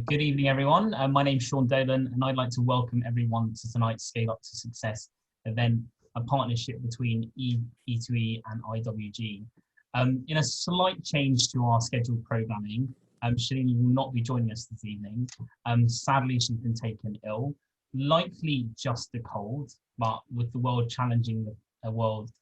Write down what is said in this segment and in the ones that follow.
Good evening, everyone. My name's Sean Dolan, and I'd like to welcome everyone to tonight's Scale Up to Success event, a partnership between E2E and IWG. In a slight change to our scheduled programming, Shalini will not be joining us this evening. Sadly, she's been taken ill, likely just a cold, but with the world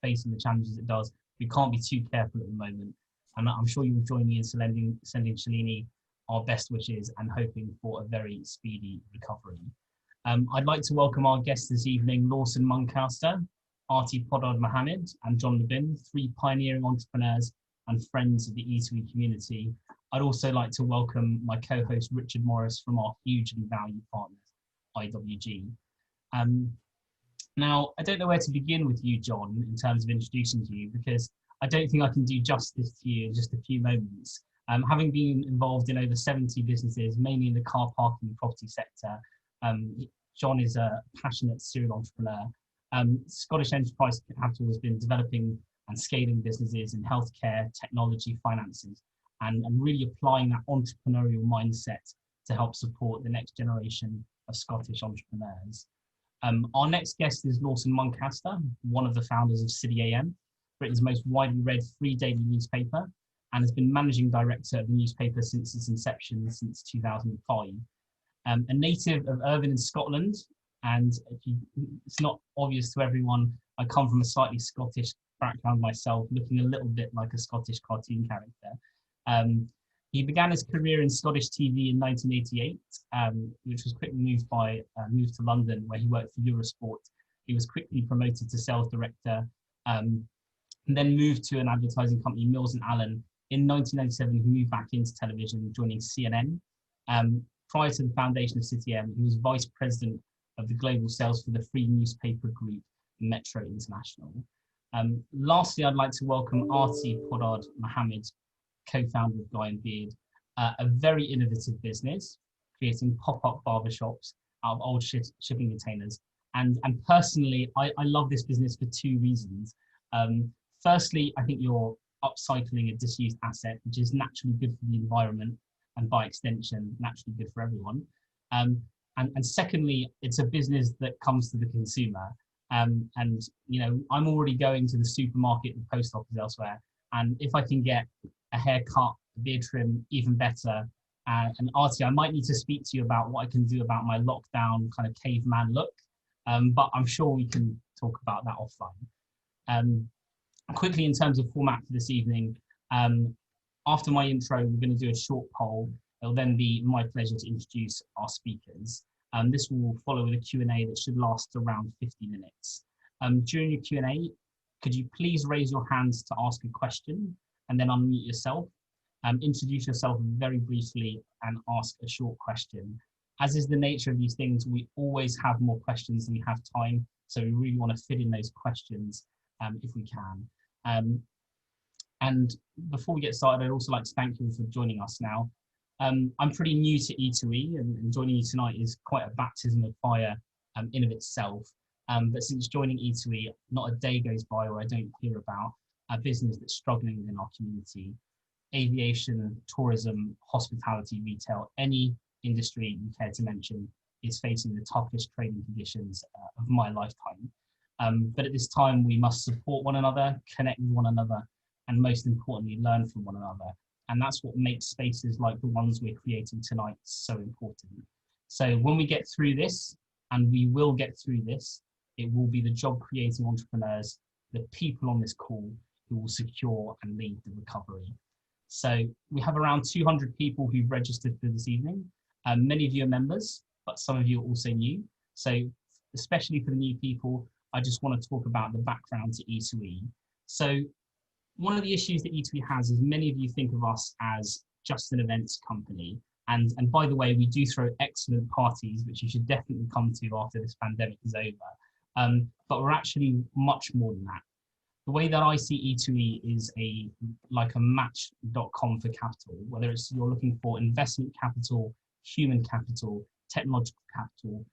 facing the challenges it does, we can't be too careful at the moment. And I'm sure you will join me in sending Shalini our best wishes and hoping for a very speedy recovery. I'd like to welcome our guests this evening, Lawson Muncaster, Arti Poddar-Mohammed, and John McGlynn, three pioneering entrepreneurs and friends of the E2E community. I'd also like to welcome my co-host, Richard Morris, from our hugely valued partners, IWG. Now, I don't know where to begin with you, John, in terms of introducing to you, because I don't think I can do justice to you in just a few moments. Having been involved in over 70 businesses, mainly in the car parking and property sector, John is a passionate serial entrepreneur. Scottish Enterprise Capital has been developing and scaling businesses in healthcare, technology, finances, and really applying that entrepreneurial mindset to help support the next generation of Scottish entrepreneurs. Our next guest is Lawson Muncaster, one of the founders of City AM, Britain's most widely read free daily newspaper, and has been managing director of the newspaper since its inception since 2005. A native of Irvine in Scotland, and it's not obvious to everyone, I come from a slightly Scottish background myself, looking a little bit like a Scottish cartoon character. He began his career in Scottish TV in 1988, which was quickly moved to London, where he worked for Eurosport. He was quickly promoted to sales director, and then moved to an advertising company, Mills & Allen. In 1997, he moved back into television, joining CNN. Prior to the foundation of City AM, he was vice president of the global sales for the free newspaper group, Metro International. Lastly, I'd like to welcome Arti Poddar-Mohammed, co-founder of Guy & Beard, a very innovative business, creating pop-up barbershops out of old shipping containers. And personally, I love this business for two reasons. Firstly, I think you're upcycling a disused asset, which is naturally good for the environment and by extension, naturally good for everyone. And secondly, it's a business that comes to the consumer. And you know, I'm already going to the supermarket and post office elsewhere. And if I can get a haircut, a beard trim, even better. And Artie, I might need to speak to you about what I can do about my lockdown kind of caveman look. But I'm sure we can talk about that offline. Quickly, in terms of format for this evening, after my intro, we're going to do a short poll. It'll then be my pleasure to introduce our speakers. This will follow with a Q&A that should last around 50 minutes. During your Q&A, could you please raise your hands to ask a question and then unmute yourself, introduce yourself very briefly and ask a short question. As is the nature of these things, we always have more questions than we have time, so we really want to fit in those questions if we can. And before we get started, I'd also like to thank you for joining us now. I'm pretty new to E2E, and joining you tonight is quite a baptism of fire in of itself. But since joining E2E, not a day goes by where I don't hear about a business that's struggling within our community. Aviation, tourism, hospitality, retail, any industry you care to mention is facing the toughest trading conditions of my lifetime. But at this time, we must support one another, connect with one another, and most importantly, learn from one another. And that's what makes spaces like the ones we're creating tonight so important. So when we get through this, and we will get through this, it will be the job creating entrepreneurs, the people on this call who will secure and lead the recovery. So we have around 200 people who've registered for this evening. Many of you are members, but some of you are also new. So especially for the new people, I just want to talk about the background to E2E. So one of the issues that E2E has is many of you think of us as just an events company. And by the way, we do throw excellent parties, which you should definitely come to after this pandemic is over. But we're actually much more than that. The way that I see E2E is like a match.com for capital, whether it's you're looking for investment capital, human capital, technological capital.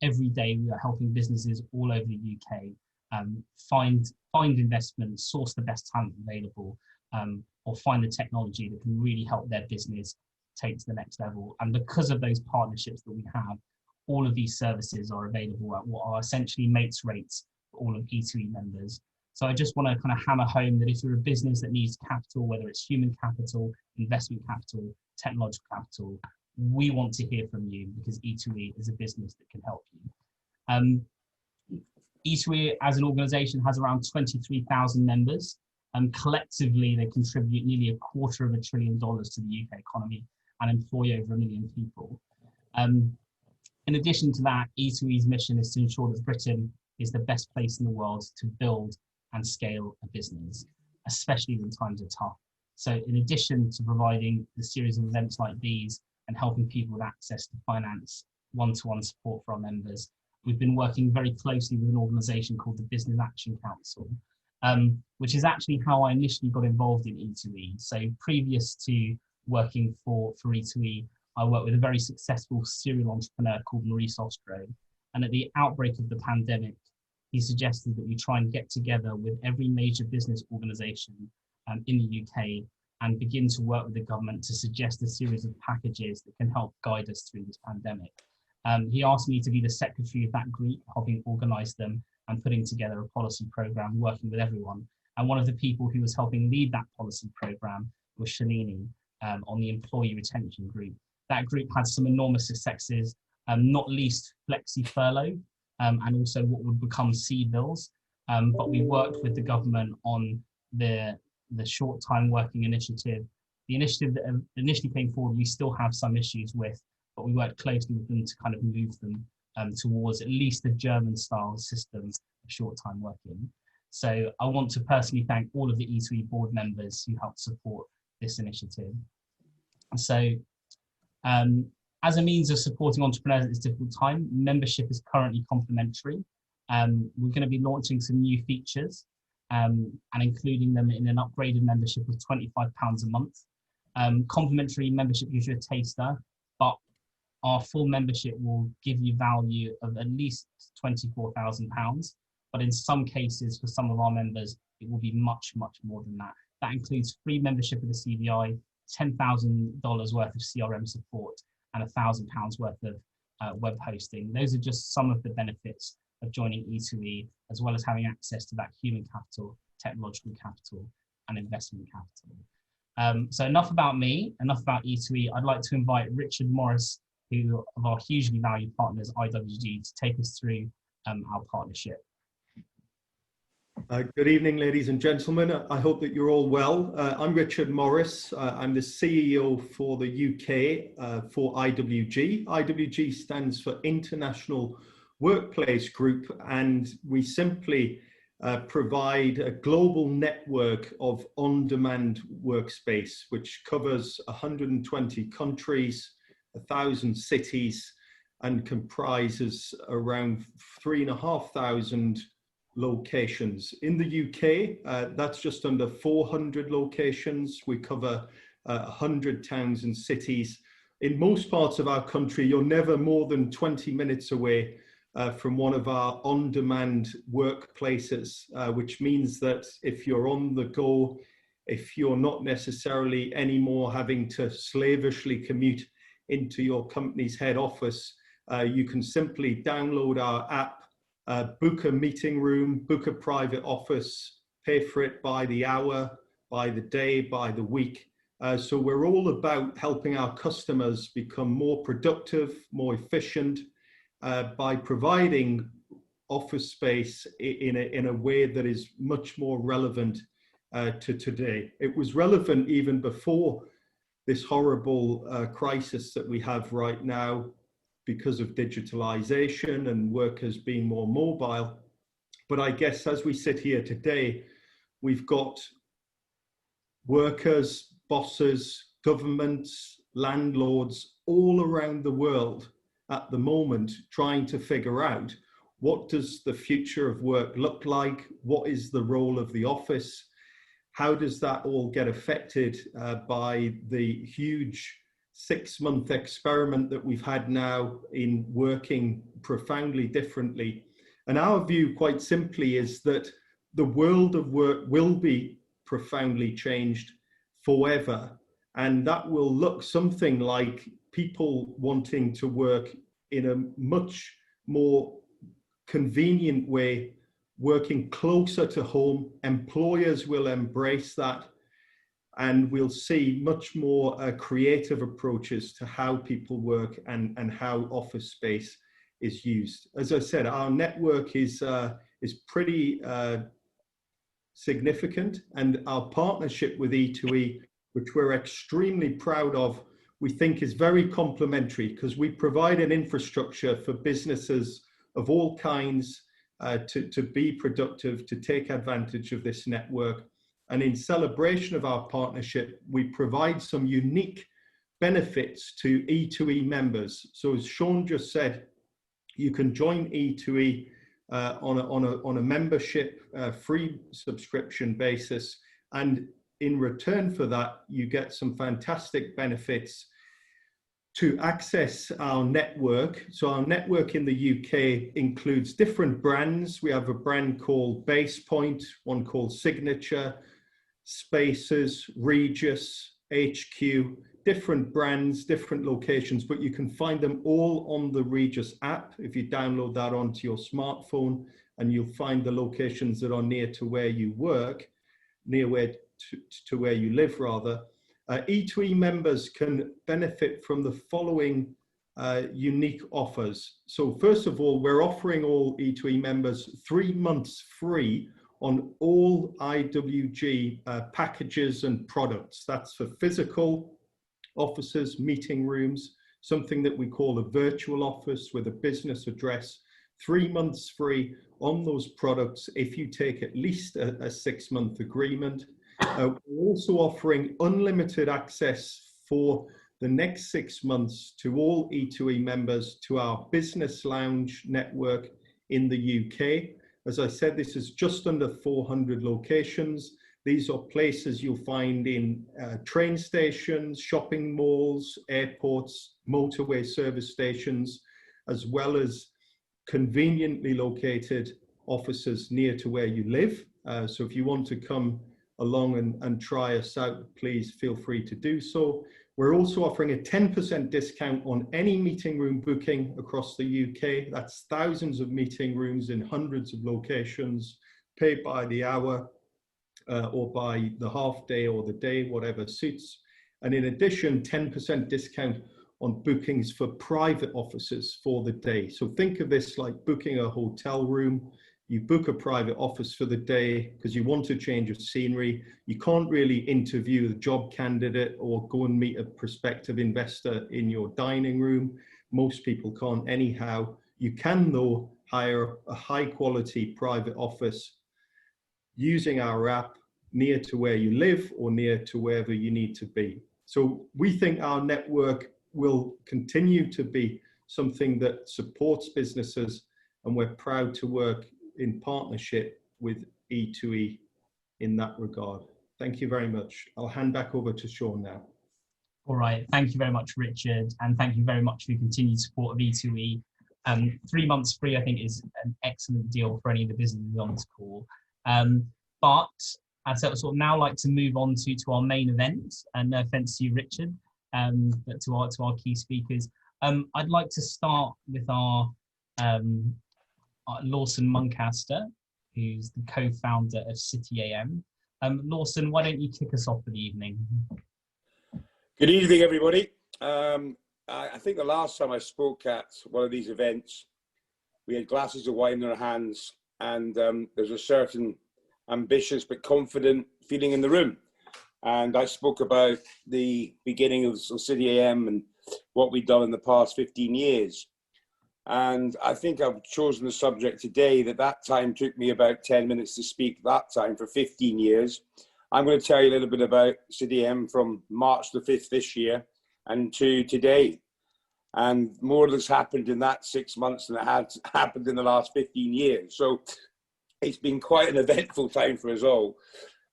Every day we are helping businesses all over the UK find investment, source the best talent available, or find the technology that can really help their business take to the next level. And because of those partnerships that we have, all of these services are available at what are essentially mates rates for all of E2E members. So I just want to kind of hammer home that if you're a business that needs capital, whether it's human capital, investment capital, technological capital, we want to hear from you, because E2E is a business that can help you. E2E as an organisation has around 23,000 members, and collectively they contribute nearly $250 billion to the UK economy and employ over 1 million people. In addition to that, E2E's mission is to ensure that Britain is the best place in the world to build and scale a business, especially when times are tough. So in addition to providing the series of events like these and helping people with access to finance, one-to-one support for our members, we've been working very closely with an organisation called the Business Action Council, which is actually how I initially got involved in E2E. So previous to working for E2E, I worked with a very successful serial entrepreneur called Maurice Ostro. And at the outbreak of the pandemic, he suggested that we try and get together with every major business organisation in the UK and begin to work with the government to suggest a series of packages that can help guide us through this pandemic. He asked me to be the secretary of that group, helping organise them and putting together a policy programme, working with everyone. And one of the people who was helping lead that policy programme was Shalini on the employee retention group. That group had some enormous successes, not least flexi furlough, and also what would become C-bills. But we worked with the government on the short time working initiative. The initiative that initially came forward, we still have some issues with, but we worked closely with them to kind of move them towards at least the German style systems of short time working. So I want to personally thank all of the E2E board members who helped support this initiative. So as a means of supporting entrepreneurs at this difficult time, membership is currently complimentary. We're going to be launching some new features and including them in an upgraded membership of £25 a month. Complimentary membership gives you a taster, but our full membership will give you value of at least £24,000. But in some cases, for some of our members, it will be much, much more than that. That includes free membership of the CVI, $10,000 worth of CRM support, and £1,000 worth of web hosting. Those are just some of the benefits of joining E2E, as well as having access to that human capital, technological capital, and investment capital. So enough about me, enough about E2E. I'd like to invite Richard Morris, who of our hugely valued partners, IWG, to take us through our partnership. Good evening, ladies and gentlemen. I hope that you're all well. I'm Richard Morris. I'm the CEO for the UK for IWG. IWG stands for International Workplace Group, and we simply provide a global network of on-demand workspace, which covers 120 countries, 1,000 cities, and comprises around 3,500 locations. In the UK, that's just under 400 locations. We cover 100 towns and cities. In most parts of our country, you're never more than 20 minutes away from one of our on-demand workplaces, which means that if you're on the go, if you're not necessarily anymore having to slavishly commute into your company's head office, you can simply download our app, book a meeting room, book a private office, pay for it by the hour, by the day, by the week. So we're all about helping our customers become more productive, more efficient, by providing office space in a way that is much more relevant to today. It was relevant even before this horrible crisis that we have right now, because of digitalization and workers being more mobile. But I guess as we sit here today, we've got workers, bosses, governments, landlords all around the world at the moment trying to figure out, what does the future of work look like? What is the role of the office? How does that all get affected by the huge 6-month experiment that we've had now in working profoundly differently? And our view, quite simply, is that the world of work will be profoundly changed forever. And that will look something like people wanting to work in a much more convenient way, working closer to home. Employers will embrace that, and we'll see much more creative approaches to how people work and how office space is used. As I said, our network is pretty significant, and our partnership with E2E, which we're extremely proud of, we think is very complementary, because we provide an infrastructure for businesses of all kinds to be productive, to take advantage of this network. And in celebration of our partnership, we provide some unique benefits to E2E members. So as Sean just said, you can join E2E on a membership free subscription basis, and in return for that, you get some fantastic benefits to access our network. So our network in the UK includes different brands. We have a brand called Base Point, one called Signature, Spaces, Regus, HQ, different brands, different locations, but you can find them all on the Regus app if you download that onto your smartphone, and you'll find the locations that are near to where you work, near where to where you live rather. E2E members can benefit from the following unique offers. So first of all, we're offering all E2E members 3 months free on all IWG packages and products. That's for physical offices, meeting rooms, something that we call a virtual office with a business address. 3 months free on those products if you take at least a 6-month agreement. We're also offering unlimited access for the next 6 months to all E2E members to our business lounge network in the UK. As I said, this is just under 400 locations. These are places you'll find in train stations, shopping malls, airports, motorway service stations, as well as conveniently located offices near to where you live. So if you want to come along and try us out, please feel free to do so. We're also offering a 10% discount on any meeting room booking across the UK. That's thousands of meeting rooms in hundreds of locations, paid by the hour or by the half day or the day, whatever suits. And in addition, 10% discount on bookings for private offices for the day. So think of this like booking a hotel room. You book a private office for the day because you want to change of scenery. You can't really interview a job candidate or go and meet a prospective investor in your dining room. Most people can't anyhow. You can, though, hire a high quality private office using our app near to where you live or near to wherever you need to be. So we think our network will continue to be something that supports businesses, and we're proud to work in partnership with E2E in that regard. Thank you very much. I'll hand back over to Sean now. All right, thank you very much, Richard, and thank you very much for your continued support of E2E. 3 months free, I think, is an excellent deal for any of the businesses on this call. But I'd sort of now like to move on to our main event, and no offense to you, Richard, but to our key speakers. I'd like to start with our Lawson Muncaster, who's the co-founder of City AM. Lawson, why don't you kick us off for the evening? Good evening, everybody. I think the last time I spoke at one of these events, we had glasses of wine in our hands, and there's a certain ambitious but confident feeling in the room. And I spoke about the beginning of City AM and what we've done in the past 15 years. And I think I've chosen the subject today that time took me about 10 minutes to speak that time for 15 years. I'm going to tell you a little bit about City AM from March the 5th this year and to today. And more has happened in that 6 months than it had happened in the last 15 years. So it's been quite an eventful time for us all.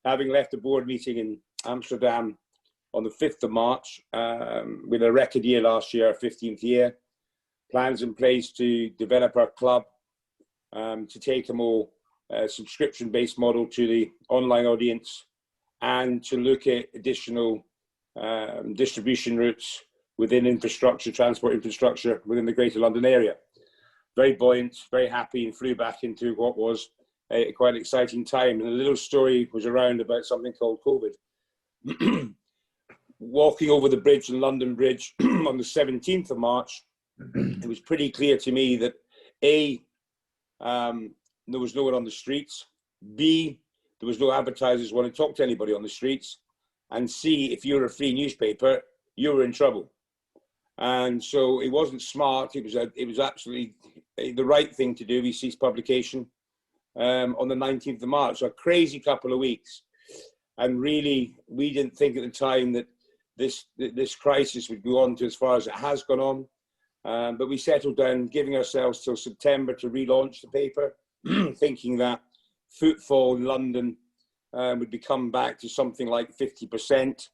Having left a board meeting in Amsterdam on the 5th of March, with a record year last year, our 15th year, plans in place to develop our club, to take a more subscription-based model to the online audience, and to look at additional distribution routes within infrastructure, transport infrastructure within the Greater London area. Very buoyant, very happy, and flew back into what was a quite exciting time. And a little story was around about something called COVID. Walking over the bridge, the London Bridge, on the 17th of March, it was pretty clear to me that A, there was no one on the streets, B, there was no advertisers want to talk to anybody on the streets, and C, if you're a free newspaper, you were in trouble. And so it wasn't smart. It was absolutely the right thing to do. We ceased publication on the 19th of March. So a crazy couple of weeks. And really, we didn't think at the time that this crisis would go on to as far as it has gone on. But we settled down, giving ourselves till September to relaunch the paper, thinking that footfall in London would be come back to something like 50%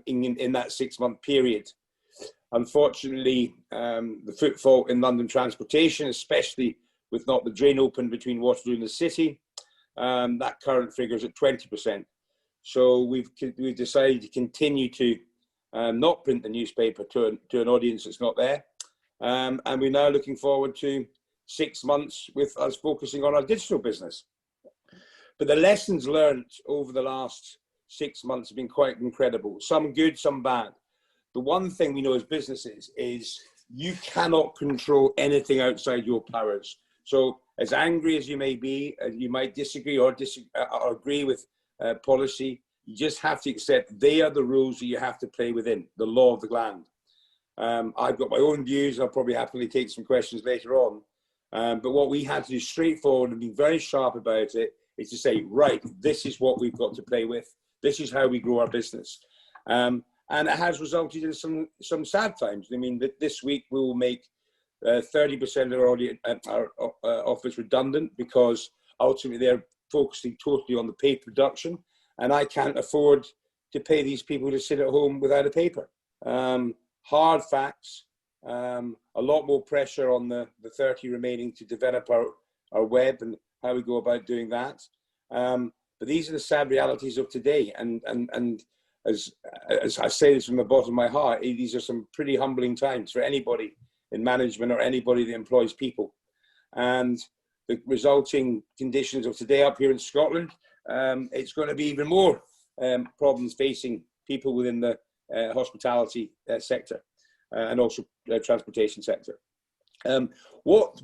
in that 6-month period. Unfortunately, the footfall in London transportation, especially with not the drain open between Waterloo and the city, that current figure is at 20%. So we've decided to continue to not print the newspaper to an audience that's not there. And we're now looking forward to 6 months with us focusing on our digital business. But the lessons learned over the last 6 months have been quite incredible. Some good, some bad. The one thing we know as businesses is you cannot control anything outside your powers. So as angry as you may be, you might disagree or agree with policy, you just have to accept they are the rules that you have to play within, the law of the land. I've got my own views. I'll probably happily take some questions later on. But what we had to do straightforward and be very sharp about it is to say, right, this is what we've got to play with. This is how we grow our business. And it has resulted in some sad times. I mean, this week we will make 30% of our office redundant because ultimately they're focusing totally on the paper production, and I can't afford to pay these people to sit at home without a paper. Hard facts, a lot more pressure on the 30 remaining to develop our web and how we go about doing that. But these are the sad realities of today, and as I say this from the bottom of my heart, these are some pretty humbling times for anybody in management or anybody that employs people. And the resulting conditions of today up here in Scotland, it's going to be even more problems facing people within the hospitality sector and also transportation sector. What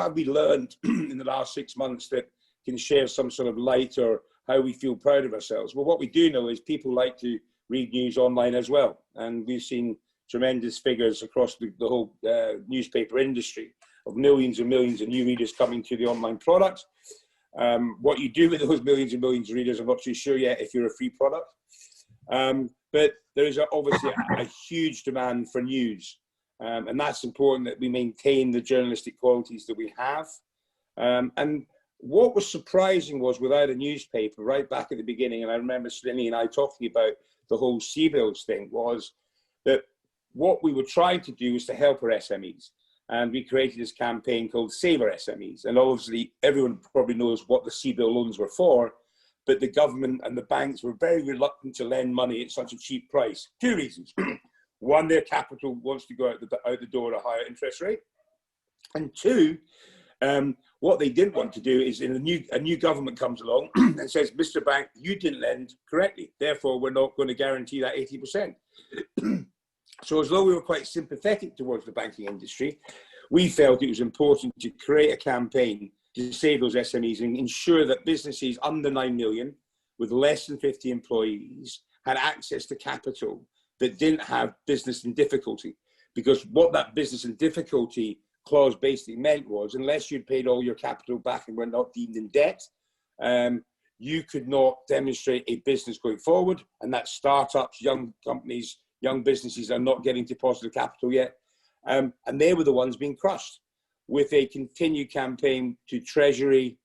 have we learned in the last 6 months that can share some sort of light or how we feel proud of ourselves? Well, what we do know is people like to read news online as well. And we've seen tremendous figures across the whole newspaper industry of millions and millions of new readers coming to the online product. What you do with those millions and millions of readers, I'm not too sure yet if you're a free product. But there is obviously a huge demand for news. And that's important that we maintain the journalistic qualities that we have. And what was surprising was without a newspaper right back at the beginning, and I remember Shalini and I talking about the whole CBILS thing, was that what we were trying to do was to help our SMEs. And we created this campaign called Save Our SMEs. And obviously everyone probably knows what the CBIL loans were for, but the government and the banks were very reluctant to lend money at such a cheap price. 2 reasons. One, their capital wants to go out the door at a higher interest rate. And 2, what they didn't want to do is a new government comes along and says, Mr. Bank, you didn't lend correctly. Therefore, we're not going to guarantee that 80%. So as though we were quite sympathetic towards the banking industry, we felt it was important to create a campaign to save those SMEs and ensure that businesses under 9 million with less than 50 employees had access to capital that didn't have business in difficulty. Because what that business in difficulty clause basically meant was, unless you'd paid all your capital back and were not deemed in debt, you could not demonstrate a business going forward. And that's startups, young companies, young businesses are not getting to positive capital yet. And they were the ones being crushed with a continued campaign to Treasury,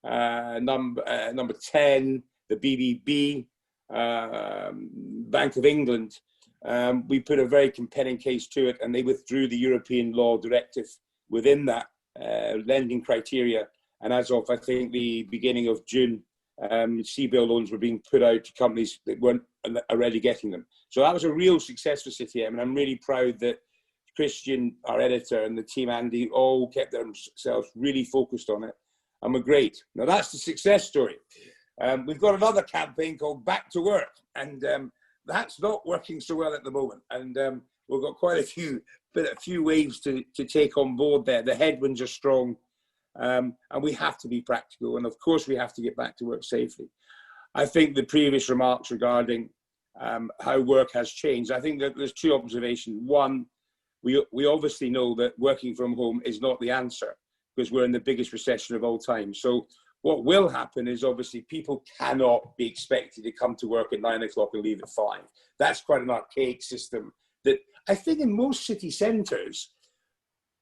number 10, the BBB, Bank of England. We put a very compelling case to it, and they withdrew the European law directive within that lending criteria. And as of, I think, the beginning of June, CBIL loans were being put out to companies that weren't already getting them. So that was a real success for City M, and I'm really proud that Christian, our editor, and the team, Andy, all kept themselves really focused on it, and were great. Now that's the success story. We've got another campaign called Back to Work, and that's not working so well at the moment. And we've got quite a few waves to take on board there. The headwinds are strong, and we have to be practical. And of course, we have to get back to work safely. I think the previous remarks regarding how work has changed, I think that there's two observations. One, we obviously know that working from home is not the answer, because we're in the biggest recession of all time. So what will happen is, obviously, people cannot be expected to come to work at 9 o'clock and leave at 5. That's quite an archaic system that I think in most city centres,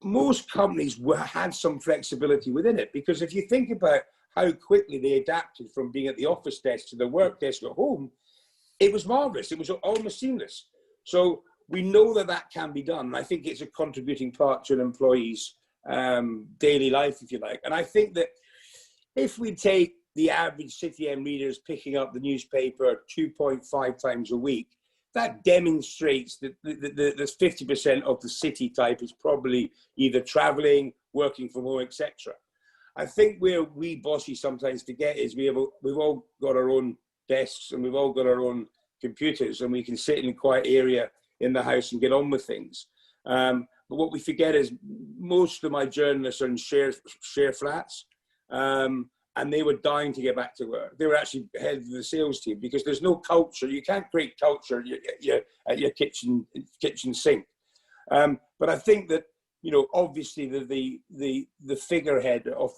most companies had some flexibility within it. Because if you think about how quickly they adapted from being at the office desk to the work desk at home, it was marvellous. It was almost seamless. So we know that that can be done. I think it's a contributing part to an employee's daily life, if you like. And I think that if we take the average City M readers picking up the newspaper 2.5 times a week, that demonstrates that there's 50% of the city type is probably either travelling, working from home, etc. I think where we bosses sometimes forget is we've all got our own desks and we've all got our own computers, and we can sit in a quiet area in the house and get on with things. But what we forget is most of my journalists are in share flats. And they were dying to get back to work. They were actually head of the sales team, because there's no culture. You can't create culture at your kitchen sink. But I think that, you know, obviously the figurehead of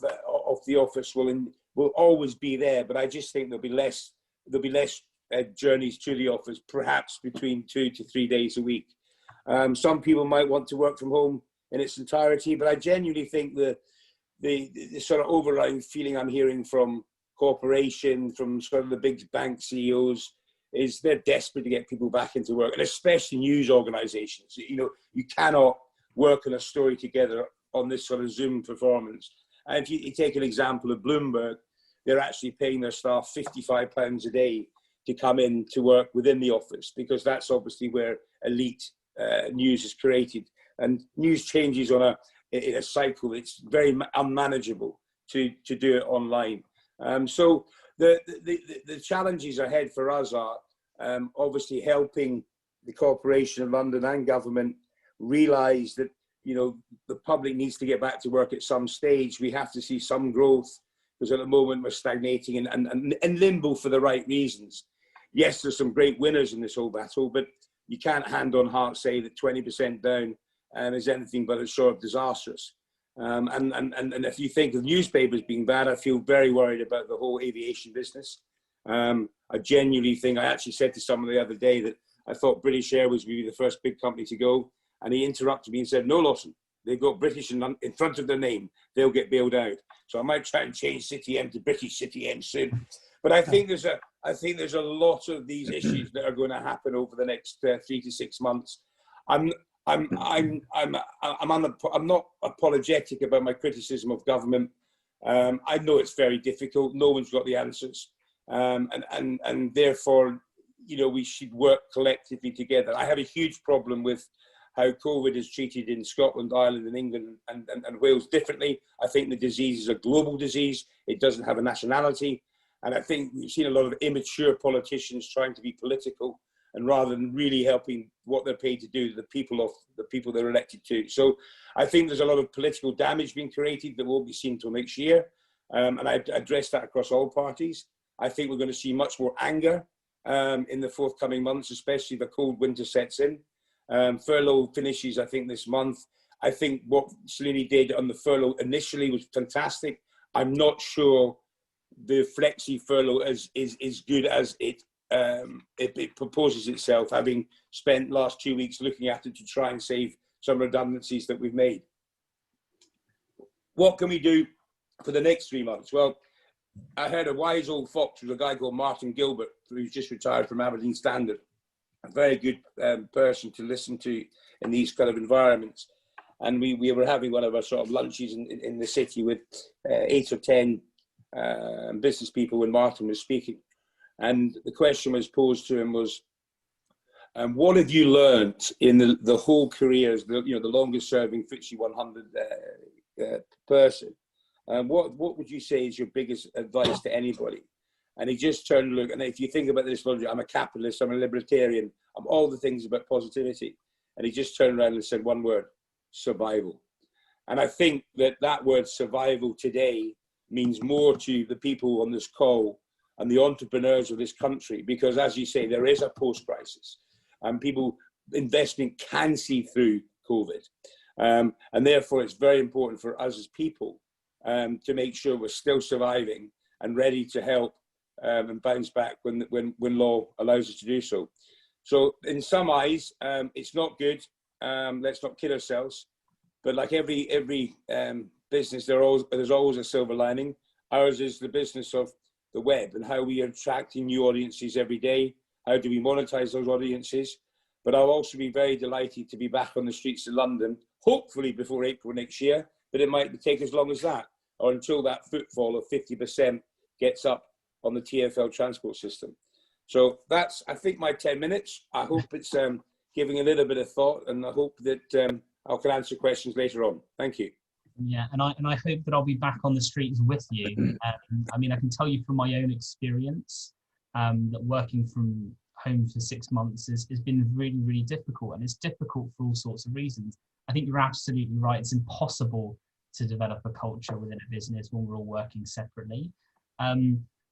the office will always be there. But I just think there'll be less journeys to the office, perhaps between 2 to 3 days a week. Some people might want to work from home in its entirety, but I genuinely think the sort of overriding feeling I'm hearing from corporations, from sort of the big bank CEOs, is they're desperate to get people back into work, and especially news organisations. You know, you cannot work on a story together on this sort of Zoom performance. And if you take an example of Bloomberg, they're actually paying their staff £55 a day to come in to work within the office, because that's obviously where elite news is created. And news changes in a cycle. It's very unmanageable to do it online. So the challenges ahead for us are obviously helping the Corporation of London and government realise that, you know, the public needs to get back to work at some stage. We have to see some growth, because at the moment we're stagnating and in limbo for the right reasons. Yes, there's some great winners in this whole battle, but you can't hand on heart say that 20% down is anything but a short of disastrous. And if you think of newspapers being bad, I feel very worried about the whole aviation business. I genuinely think, I actually said to someone the other day that I thought British Airways would be the first big company to go. And he interrupted me and said, no, Lawson, they've got British in front of their name. They'll get bailed out. So I might try and change City M to British City M soon. But I think there's a lot of these issues that are going to happen over the next 3 to 6 months. I'm not apologetic about my criticism of government. I know it's very difficult. No one's got the answers, and therefore, you know, we should work collectively together. I have a huge problem with how COVID is treated in Scotland, Ireland, and England and Wales differently. I think the disease is a global disease. It doesn't have a nationality, and I think we've seen a lot of immature politicians trying to be political, and rather than really helping what they're paid to do, the people they're elected to. So I think there's a lot of political damage being created that won't be seen until next year. And I address that across all parties. I think we're going to see much more anger in the forthcoming months, especially if the cold winter sets in. Furlough finishes, I think, this month. I think what Shalini did on the furlough initially was fantastic. I'm not sure the flexi furlough is good as it proposes itself, having spent last 2 weeks looking at it to try and save some redundancies that we've made. What can we do for the next 3 months? Well, I heard a wise old fox, was a guy called Martin Gilbert, who's just retired from Aberdeen Standard, a very good person to listen to in these kind of environments. And we were having one of our sort of lunches in the city with 8 or 10 business people when Martin was speaking. And the question was posed to him was, what have you learned in the whole career as the longest serving FTSE 100 person? What would you say is your biggest advice to anybody? And he just turned and looked, and if you think about this logic, I'm a capitalist, I'm a libertarian, I'm all the things about positivity. And he just turned around and said one word: survival. And I think that word survival today means more to the people on this call and the entrepreneurs of this country, because as you say, there is a post-crisis and people, investment can see through COVID. And therefore it's very important for us as people to make sure we're still surviving and ready to help and bounce back when law allows us to do so. So in some eyes, it's not good. Let's not kid ourselves. But like every business, there's always a silver lining. Ours is the business of the web and how we are attracting new audiences every day. How do we monetize those audiences? But I'll also be very delighted to be back on the streets of London, hopefully before April next year, but it might take as long as that, or until that footfall of 50% gets up on the TfL transport system. So that's, I think, my 10 minutes. I hope it's giving a little bit of thought, and I hope that I can answer questions later on. Thank you. Yeah, and I hope that I'll be back on the streets with you. I mean, I can tell you from my own experience that working from home for 6 months has been really, really difficult, and it's difficult for all sorts of reasons. I think you're absolutely right. It's impossible to develop a culture within a business when we're all working separately.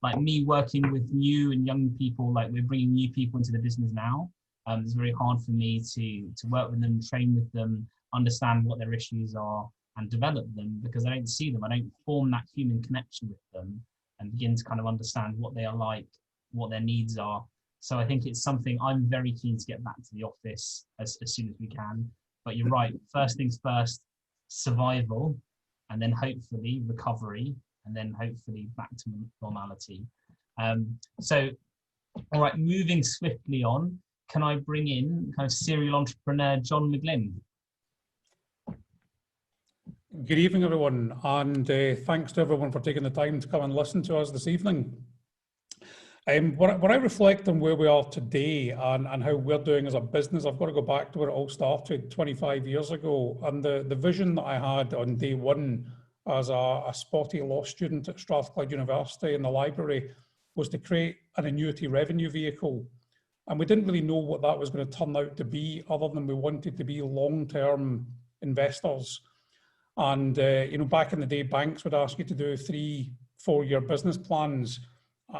Like me working with new and young people, like we're bringing new people into the business now. It's very hard for me to work with them, train with them, understand what their issues are and develop them, because I don't see them. I don't form that human connection with them and begin to kind of understand what they are like, what their needs are. So I think it's something I'm very keen to get back to the office as soon as we can. But you're right, first things first, survival, and then hopefully recovery, and then hopefully back to normality. So, all right, moving swiftly on, can I bring in kind of serial entrepreneur John McGlynn? Good evening, everyone, and thanks to everyone for taking the time to come and listen to us this evening. When I reflect on where we are today and how we're doing as a business, I've got to go back to where it all started 25 years ago. And the vision that I had on day one as a spotty law student at Strathclyde University in the library was to create an annuity revenue vehicle. And we didn't really know what that was going to turn out to be, other than we wanted to be long-term investors. And back in the day, banks would ask you to do 3-4 year business plans.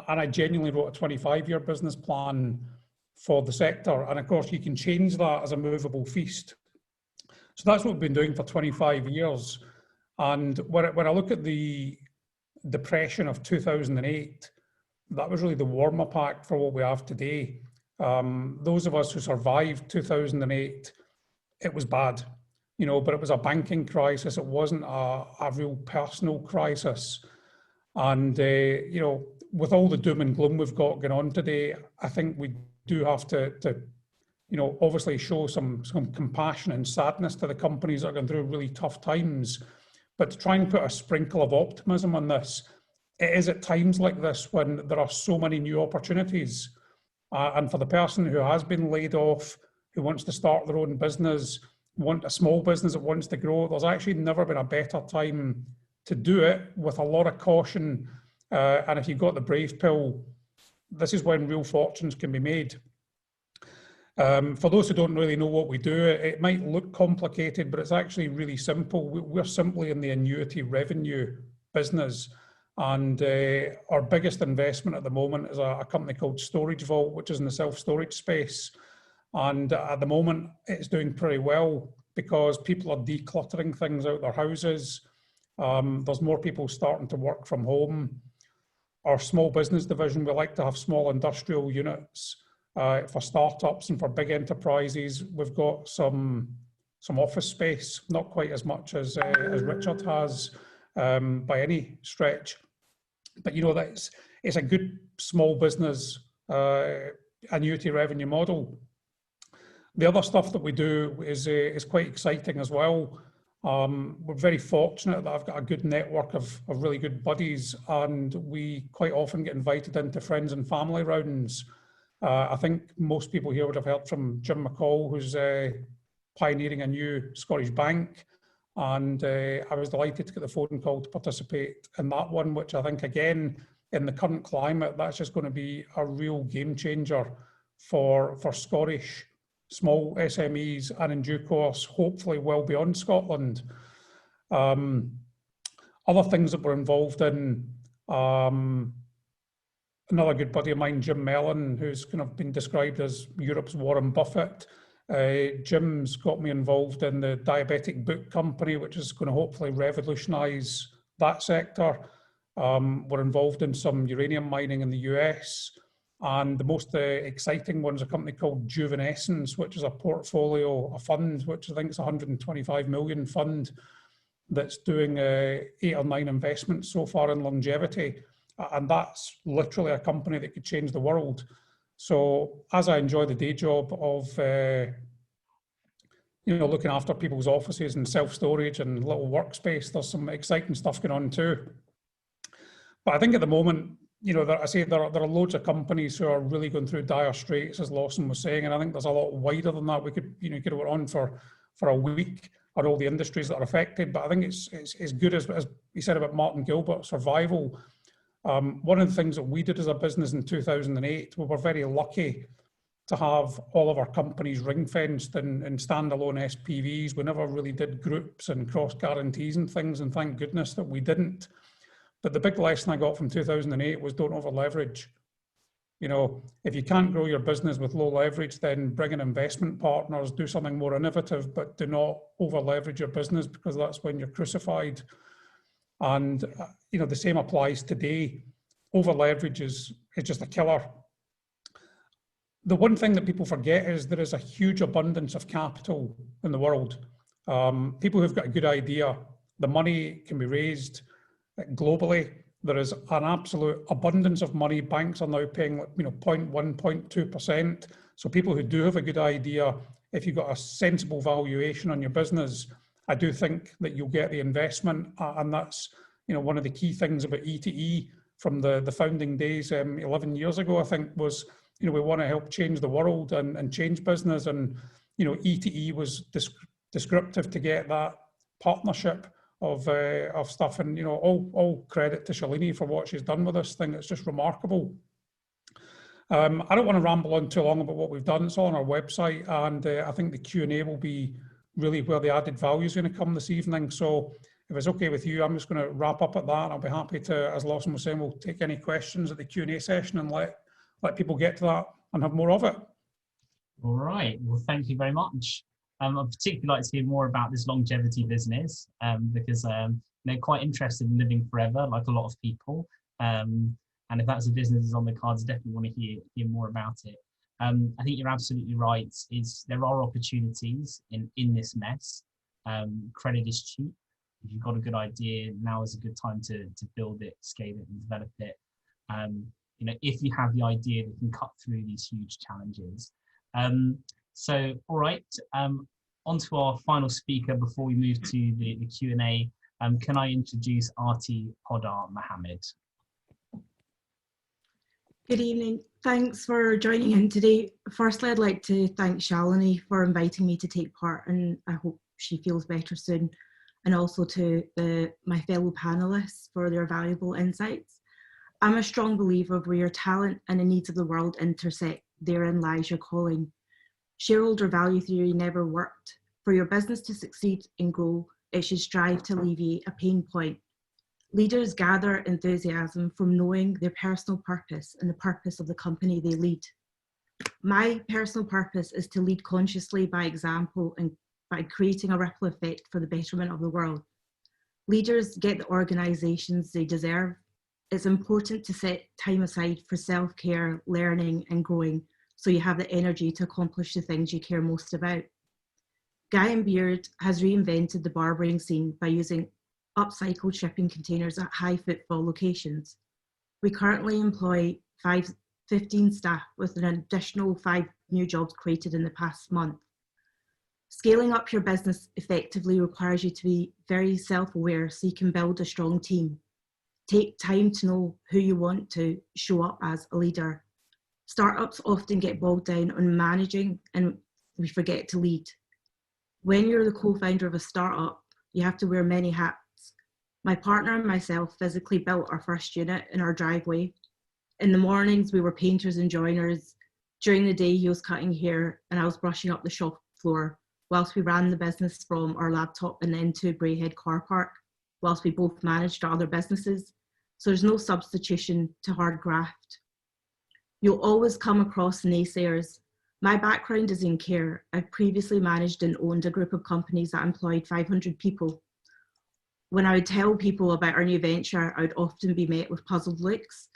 And I genuinely wrote a 25-year business plan for the sector. And of course, you can change that as a movable feast. So that's what we've been doing for 25 years. And when I look at the depression of 2008, that was really the warm-up act for what we have today. Those of us who survived 2008, it was bad, but it was a banking crisis. It wasn't a real personal crisis. And, with all the doom and gloom we've got going on today, I think we do have to obviously show some compassion and sadness to the companies that are going through really tough times, but to try and put a sprinkle of optimism on this. It is at times like this when there are so many new opportunities. And for the person who has been laid off, who wants to start their own business, want a small business that wants to grow, there's actually never been a better time to do it with a lot of caution. And if you've got the brave pill, this is when real fortunes can be made. For those who don't really know what we do, it might look complicated, but it's actually really simple. We're simply in the annuity revenue business. And our biggest investment at the moment is a company called Storage Vault, which is in the self-storage space. And at the moment, it's doing pretty well because people are decluttering things out their houses. There's more people starting to work from home. Our small business division, we like to have small industrial units for startups and for big enterprises. We've got some office space, not quite as much as Richard has by any stretch. But it's a good small business annuity revenue model. The other stuff that we do is quite exciting as well. We're very fortunate that I've got a good network of really good buddies, and we quite often get invited into friends and family rounds. I think most people here would have heard from Jim McCall, who's pioneering a new Scottish bank. And I was delighted to get the phone call to participate in that one, which I think, again, in the current climate, that's just going to be a real game changer for Scottish small SMEs, and in due course, hopefully well beyond Scotland. Other things that we're involved in, another good buddy of mine, Jim Mellon, who's kind of been described as Europe's Warren Buffett. Jim's got me involved in the Diabetic Book Company, which is going to hopefully revolutionise that sector. We're involved in some uranium mining in the US. And the most exciting one is a company called Juvenescence, which is a portfolio, a fund, which I think is a 125 million fund that's doing 8 or 9 investments so far in longevity. And that's literally a company that could change the world. So as I enjoy the day job of looking after people's offices and self-storage and little workspace, there's some exciting stuff going on too. But I think at the moment, there are loads of companies who are really going through dire straits, as Lawson was saying, and I think there's a lot wider than that. We could, could have went on for a week on all the industries that are affected, but I think it's good, as he said about Martin Gilbert's survival. One of the things that we did as a business in 2008, we were very lucky to have all of our companies ring-fenced in standalone SPVs. We never really did groups and cross guarantees and things, and thank goodness that we didn't. But the big lesson I got from 2008 was don't over leverage. If you can't grow your business with low leverage, then bring in investment partners, do something more innovative, but do not over leverage your business, because that's when you're crucified. And, the same applies today. Over leverage is just a killer. The one thing that people forget is there is a huge abundance of capital in the world. People who've got a good idea, the money can be raised globally. There is an absolute abundance of money. Banks are now paying 0.1%, 0.2%. So people who do have a good idea, if you've got a sensible valuation on your business, I do think that you'll get the investment. And that's one of the key things about ETE from the founding days 11 years ago, I think, was we want to help change the world and change business. And ETE was descriptive to get that partnership of stuff, and all credit to Shalini for what she's done with this thing. It's just remarkable. I don't want to ramble on too long about what we've done. It's all on our website, and I think the Q&A will be really where the added value is going to come this evening. So if it's okay with you, I'm just going to wrap up at that. I'll be happy to, as Lawson was saying, we'll take any questions at the Q&A session and let people get to that and have more of it. All right. Well, thank you very much. I'd particularly like to hear more about this longevity business because they're quite interested in living forever, like a lot of people. And if that's a business that's on the cards, I definitely want to hear more about it. I think you're absolutely right. There are opportunities in this mess. Credit is cheap. If you've got a good idea, now is a good time to build it, scale it, and develop it. If you have the idea that can cut through these huge challenges. So, all right, on to our final speaker before we move to the Q&A. Can I introduce Arti Poddar-Mohammed? Good evening. Thanks for joining in today. Firstly, I'd like to thank Shalini for inviting me to take part, and I hope she feels better soon. And also to my fellow panelists for their valuable insights. I'm a strong believer of where your talent and the needs of the world intersect, therein lies your calling. Shareholder value theory never worked. For your business to succeed and grow, it should strive to alleviate a pain point. Leaders gather enthusiasm from knowing their personal purpose and the purpose of the company they lead. My personal purpose is to lead consciously by example and by creating a ripple effect for the betterment of the world. Leaders get the organizations they deserve. It's important to set time aside for self-care, learning and growing, so you have the energy to accomplish the things you care most about. Guy & Beard has reinvented the barbering scene by using upcycled shipping containers at high footfall locations. We currently employ 15 staff with an additional 5 new jobs created in the past month. Scaling up your business effectively requires you to be very self-aware so you can build a strong team. Take time to know who you want to show up as a leader. Startups often get bogged down on managing and we forget to lead. When you're the co-founder of a startup, you have to wear many hats. My partner and myself physically built our first unit in our driveway. In the mornings, we were painters and joiners. During the day, he was cutting hair and I was brushing up the shop floor whilst we ran the business from our laptop and into Braehead car park, whilst we both managed our other businesses. So there's no substitution to hard graft. You'll always come across naysayers. My background is in care. I've previously managed and owned a group of companies that employed 500 people. When I would tell people about our new venture, I would often be met with puzzled looks.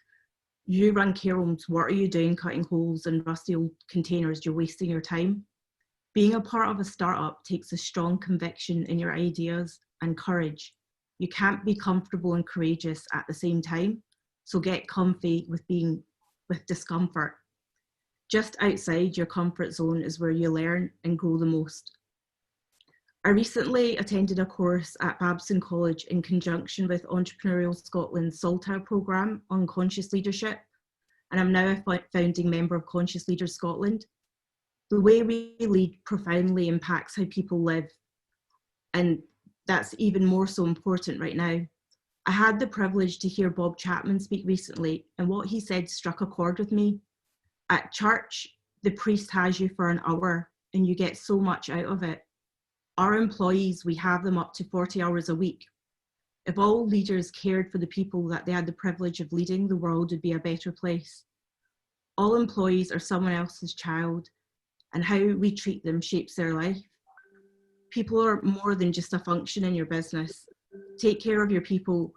You run care homes, what are you doing cutting holes in rusty old containers? You're wasting your time. Being a part of a startup takes a strong conviction in your ideas and courage. You can't be comfortable and courageous at the same time, so get comfy with being with discomfort. Just outside your comfort zone is where you learn and grow the most. I recently attended a course at Babson College in conjunction with Entrepreneurial Scotland's Saltire programme on conscious leadership, and I'm now a founding member of Conscious Leaders Scotland. The way we lead profoundly impacts how people live, and that's even more so important right now. I had the privilege to hear Bob Chapman speak recently, and what he said struck a chord with me. At church, the priest has you for an hour and you get so much out of it. Our employees, we have them up to 40 hours a week. If all leaders cared for the people that they had the privilege of leading, the world would be a better place. All employees are someone else's child, and how we treat them shapes their life. People are more than just a function in your business. Take care of your people,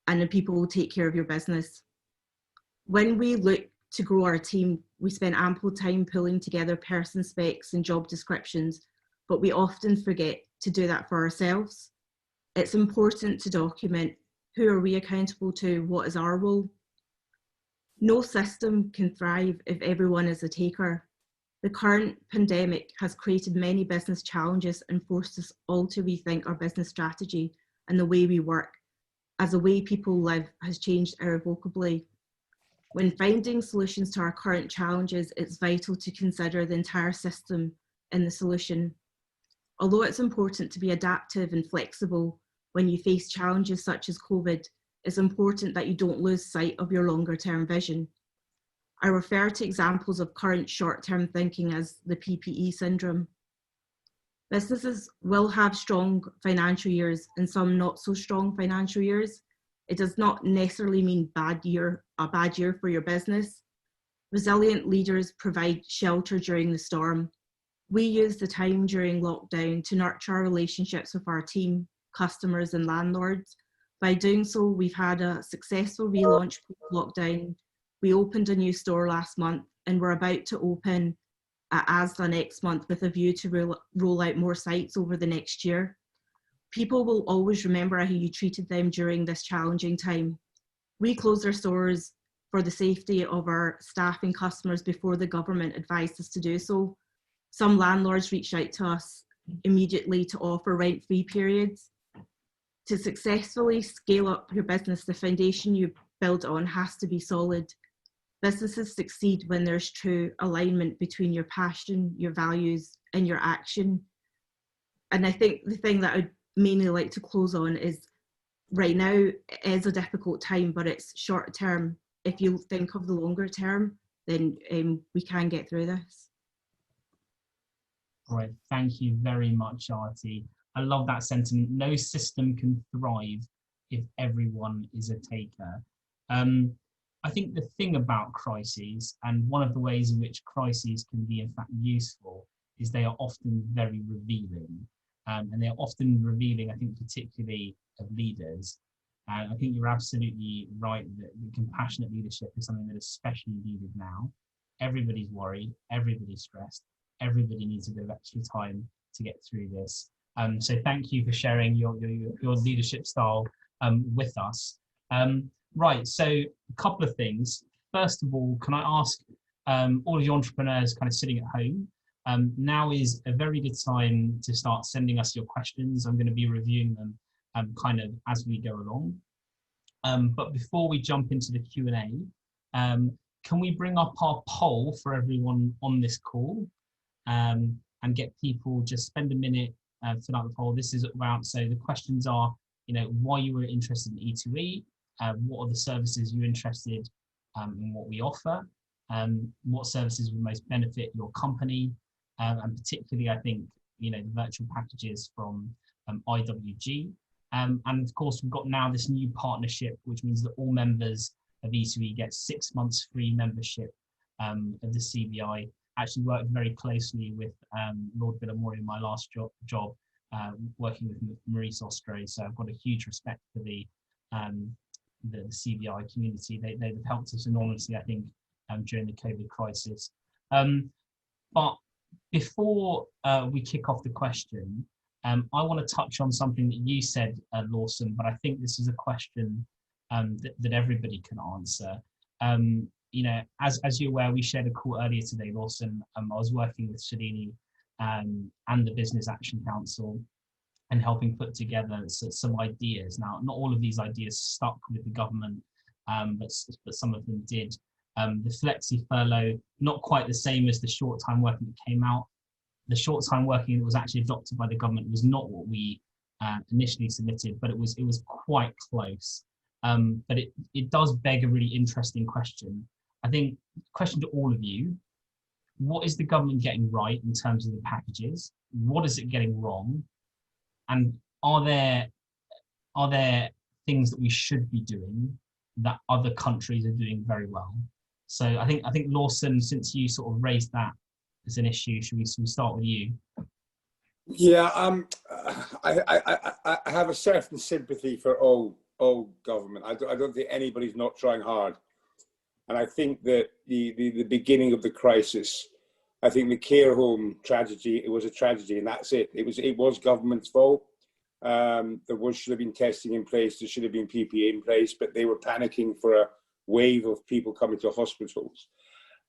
and the people will take care of your business. When we look to grow our team, we spend ample time pulling together person specs and job descriptions, but we often forget to do that for ourselves. It's important to document who are we accountable to, what is our role. No system can thrive if everyone is a taker. The current pandemic has created many business challenges and forced us all to rethink our business strategy and the way we work, as the way people live has changed irrevocably. When finding solutions to our current challenges, it's vital to consider the entire system in the solution. Although it's important to be adaptive and flexible when you face challenges such as COVID, it's important that you don't lose sight of your longer term vision. I refer to examples of current short-term thinking as the PPE syndrome. Businesses will have strong financial years and some not so strong financial years. It does not necessarily mean a bad year for your business. Resilient leaders provide shelter during the storm. We use the time during lockdown to nurture our relationships with our team, customers and landlords. By doing so, we've had a successful relaunch post-lockdown. We opened a new store last month and we're about to open at Asda next month with a view to roll out more sites over the next year. People will always remember how you treated them during this challenging time. We closed our stores for the safety of our staff and customers before the government advised us to do so. Some landlords reached out to us immediately to offer rent-free periods. To successfully scale up your business, the foundation you build on has to be solid. Businesses succeed when there's true alignment between your passion, your values, and your action. And I think the thing that I'd mainly like to close on is right now it is a difficult time, but it's short term. If you think of the longer term, then we can get through this. All right, thank you very much, Artie. I love that sentiment. No system can thrive if everyone is a taker. I think the thing about crises, and one of the ways in which crises can be in fact useful, is they are often very revealing. And they're often revealing, I think, particularly of leaders. And I think you're absolutely right that compassionate leadership is something that is especially needed now. Everybody's worried, everybody's stressed, everybody needs a bit of extra time to get through this. So thank you for sharing your leadership style with us. Right, so a couple of things. First of all, can I ask all of your entrepreneurs kind of sitting at home, Now is a very good time to start sending us your questions. I'm going to be reviewing them kind of as we go along. But before we jump into the Q&A, can we bring up our poll for everyone on this call and get people just spend a minute fill out the poll. This is about, so the questions are, why you were interested in E2E, what are the services you're interested in what we offer, what services would most benefit your company, and particularly, I think, the virtual packages from IWG. And of course, we've got now this new partnership, which means that all members of E2E get 6 months free membership of the CBI. Actually worked very closely with Lord Billamore in my last job working with Maurice Ostrow. So I've got a huge respect for the CBI community. They've helped us enormously, I think, during the COVID crisis. But before we kick off the question, I want to touch on something that you said, Lawson, but I think this is a question that everybody can answer. As you're aware, we shared a call earlier today, Lawson. I was working with Shalini and the Business Action Council and helping put together some ideas. Now, not all of these ideas stuck with the government, but some of them did. The flexi furlough, not quite the same as the short time working that came out. The short time working that was actually adopted by the government was not what we initially submitted, but it was quite close. But it does beg a really interesting question. I think, question to all of you, what is the government getting right in terms of the packages? What is it getting wrong? And are there things that we should be doing that other countries are doing very well? So I think Lawson, since you sort of raised that as an issue, should we start with you? Yeah, I have a certain sympathy for all government. I don't think anybody's not trying hard. And I think that the beginning of the crisis, I think the care home tragedy, it was a tragedy, and that's it. It was government's fault. There should have been testing in place, there should have been PPE in place, but they were panicking for a wave of people coming to hospitals.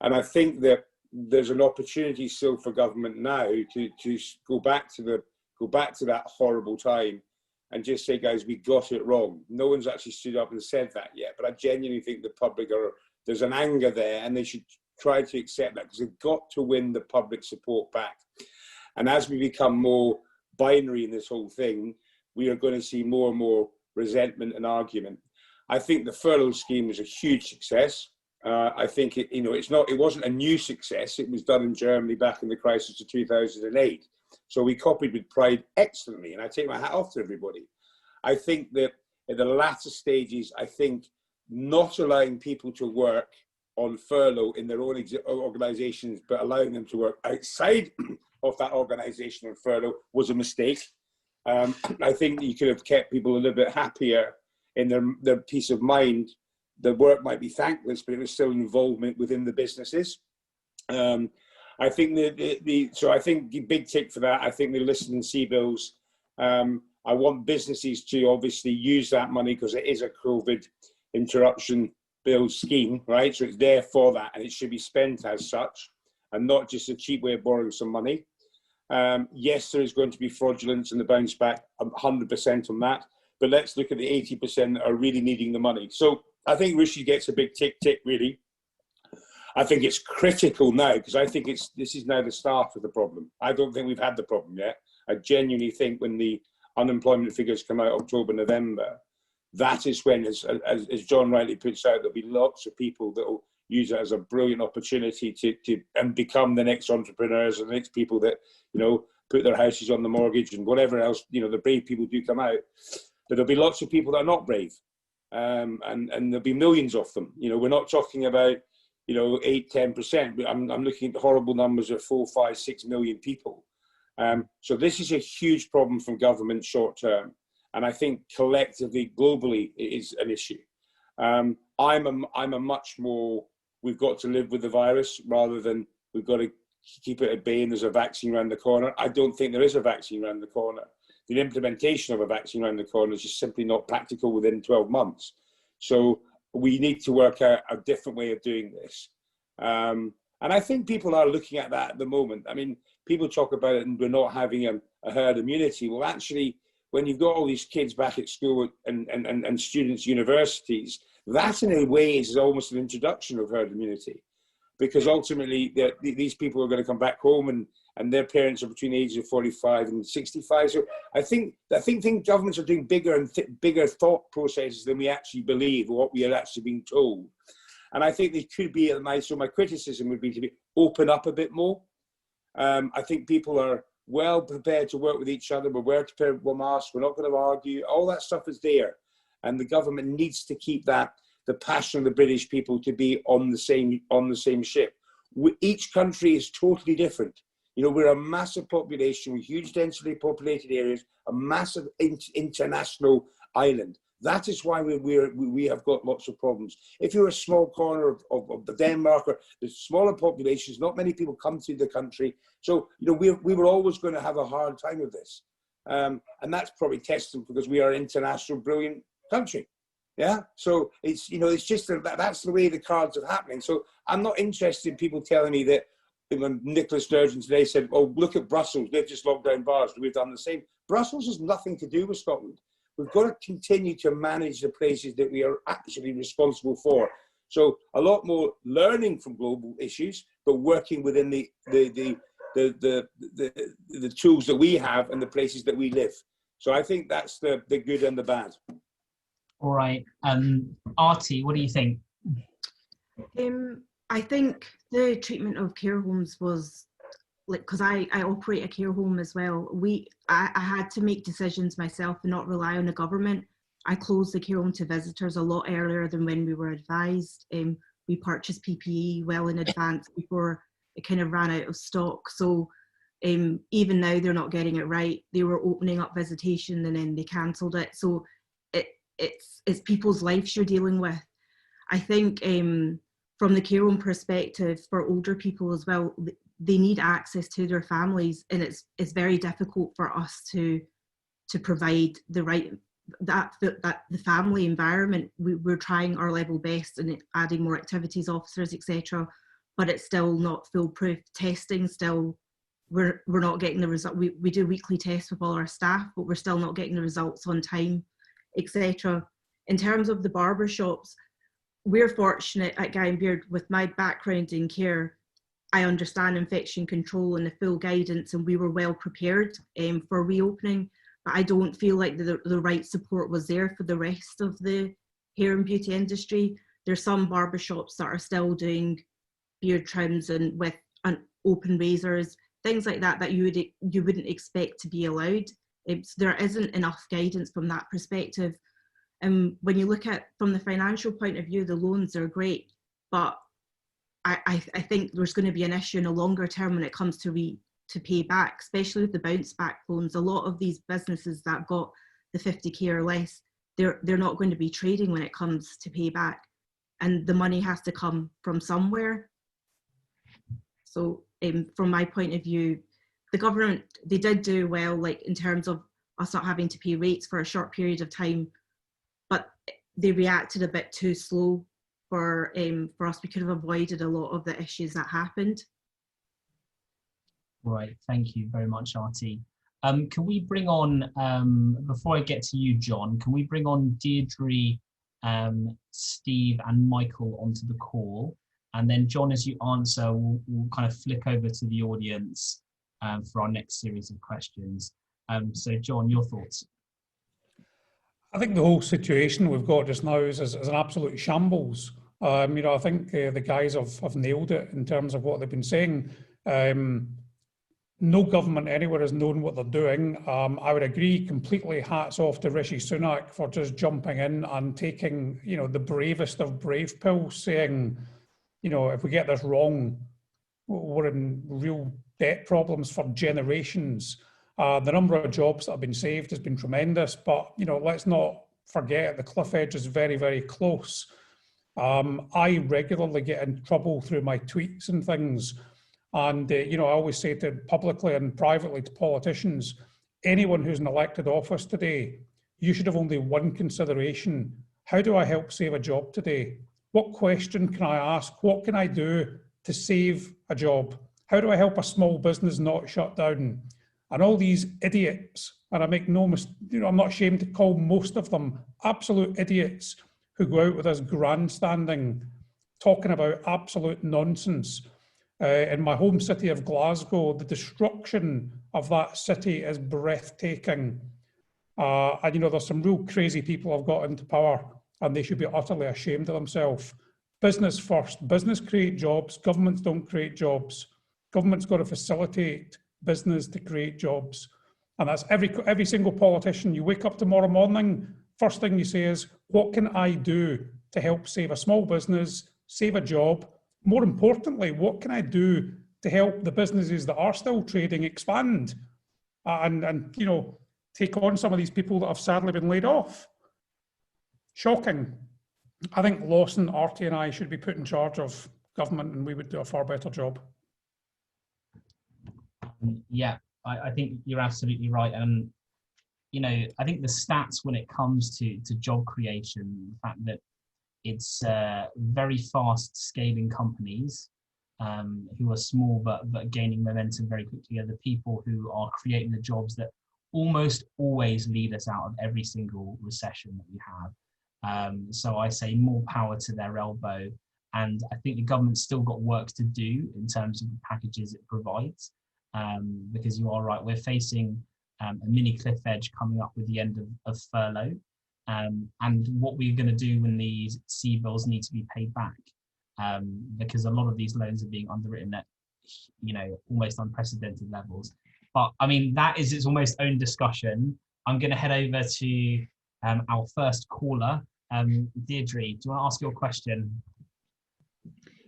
And I think that there's an opportunity still for government now to go back to that horrible time and just say, guys, we got it wrong. No one's actually stood up and said that yet, but I genuinely think the public there's an anger there, and they should try to accept that, because they've got to win the public support back. And as we become more binary in this whole thing, we are going to see more and more resentment and argument. I think the furlough scheme was a huge success. I think it wasn't a new success. It was done in Germany back in the crisis of 2008. So we copied with pride excellently, and I take my hat off to everybody. I think that in the latter stages, I think not allowing people to work on furlough in their own organisations, but allowing them to work outside of that organisation on furlough was a mistake. I think you could have kept people a little bit happier in their peace of mind. The work might be thankless, but it was still involvement within the businesses. I think so I think the big tick for that, I think the listen and see bills. I want businesses to obviously use that money because it is a COVID interruption bill scheme, right? So it's there for that, and it should be spent as such, and not just a cheap way of borrowing some money. Yes, there is going to be fraudulence and the bounce back, 100% on that. But let's look at the 80% that are really needing the money. So I think Rishi gets a big tick, really. I think it's critical now, because I think this is now the start of the problem. I don't think we've had the problem yet. I genuinely think when the unemployment figures come out October, November, that is when, as John rightly puts out, there'll be lots of people that will use it as a brilliant opportunity to become the next entrepreneurs and the next people that, put their houses on the mortgage and whatever else, the brave people do come out. But there'll be lots of people that are not brave. And there'll be millions of them. We're not talking about, 8, 10%. I'm looking at the horrible numbers of 4, 5, 6 million people. So this is a huge problem from government short term. And I think collectively, globally, it is an issue. I'm a much more, we've got to live with the virus rather than we've got to keep it at bay and there's a vaccine around the corner. I don't think there is a vaccine around the corner. The implementation of a vaccine around the corner is just simply not practical within 12 months. So we need to work out a different way of doing this. And I think people are looking at that at the moment. I mean, people talk about it and we're not having a herd immunity. Well, actually, when you've got all these kids back at school and students, universities, that in a way is almost an introduction of herd immunity, because ultimately these people are going to come back home and their parents are between the ages of 45 and 65. So I think governments are doing bigger thought processes than we actually believe, or what we are actually being told. And I think they could be, so my criticism would be to open up a bit more. I think people are well prepared to work with each other. We're well prepared with masks. We're not going to argue. All that stuff is there. And the government needs to keep the passion of the British people to be on the same ship. Each country is totally different. You know, we're a massive population with huge densely populated areas, a massive international island. That is why we have got lots of problems. If you're a small corner of the Denmark, or the smaller populations, not many people come to the country. So, you know, we were always going to have a hard time with this. And that's probably tested because we are an international, brilliant country. Yeah. So it's, you know, it's just that's the way the cards are happening. So I'm not interested in people telling me that when Nicola Sturgeon today said, oh, look at Brussels, they've just locked down bars, we've done the same. Brussels has nothing to do with Scotland. We've got to continue to manage the places that we are actually responsible for. So a lot more learning from global issues, but working within the tools that we have and the places that we live. So I think that's the good and the bad. All right. Artie, what do you think? I think the treatment of care homes was, like, because I operate a care home as well. I had to make decisions myself and not rely on the government. I closed the care home to visitors a lot earlier than when we were advised. We purchased PPE well in advance before it kind of ran out of stock. So even now they're not getting it right. They were opening up visitation and then they cancelled it. So it's people's lives you're dealing with. I think from the care home perspective, for older people as well, they need access to their families, and it's very difficult for us to provide the family environment. We're trying our level best and adding more activities officers, etc., but it's still not foolproof. Testing still, we're not getting the result. We do weekly tests with all our staff, but we're still not getting the results on time, etc. In terms of the barbershops, we're fortunate at Guy and Beard. With my background in care, I understand infection control and the full guidance, and we were well prepared for reopening, but I don't feel like the right support was there for the rest of the hair and beauty industry. There's some barbershops that are still doing beard trims and with open razors, things like that you wouldn't expect to be allowed. There isn't enough guidance from that perspective. And when you look at from the financial point of view, the loans are great, but I think there's going to be an issue in a longer term when it comes to pay back, especially with the bounce back loans. A lot of these businesses that got the 50k or less, they're not going to be trading when it comes to pay back, and the money has to come from somewhere. So from my point of view, the government, they did do well, like in terms of us not having to pay rates for a short period of time, but they reacted a bit too slow for us. We could have avoided a lot of the issues that happened. Right, thank you very much, Artie. Can we bring on, before I get to you, John, can we bring on Deirdre, Steve and Michael onto the call? And then John, as you answer, we'll kind of flick over to the audience for our next series of questions. So John, your thoughts? I think the whole situation we've got just now is an absolute shambles. You know, I think the guys have nailed it in terms of what they've been saying. No government anywhere has known what they're doing. I would agree completely. Hats off to Rishi Sunak for just jumping in and taking, you know, the bravest of brave pills, saying, you know, if we get this wrong, we're in real debt problems for generations. The number of jobs that have been saved has been tremendous, but, you know, let's not forget the cliff edge is very, very close. I regularly get in trouble through my tweets and things. And, you know, I always say to publicly and privately to politicians, anyone who's in elected office today, you should have only one consideration. How do I help save a job today? What question can I ask? What can I do to save a job? How do I help a small business not shut down? And all these idiots, and I make no mistake, I'm not ashamed to call most of them absolute idiots, who go out with this grandstanding, talking about absolute nonsense. In my home city of Glasgow, the destruction of that city is breathtaking. And there's some real crazy people have got into power, and they should be utterly ashamed of themselves. Business first. Business create jobs. Governments don't create jobs. Government's got to facilitate business to create jobs. And that's every single politician. You wake up tomorrow morning, first thing you say is, what can I do to help save a small business, save a job? More importantly, what can I do to help the businesses that are still trading expand and take on some of these people that have sadly been laid off? Shocking. I think Lawson, Artie and I should be put in charge of government, and we would do a far better job. Yeah, I think you're absolutely right. And, I think the stats when it comes to job creation, the fact that it's very fast scaling companies who are small but gaining momentum very quickly are the people who are creating the jobs that almost always lead us out of every single recession that we have. So I say more power to their elbow. And I think the government's still got work to do in terms of the packages it provides. Because you are right, we're facing a mini cliff edge coming up with the end of furlough. And what we're going to do when these C-bills need to be paid back, because a lot of these loans are being underwritten at, almost unprecedented levels. But I mean, that is its almost own discussion. I'm going to head over to our first caller, Deirdre. Do you want to ask your question?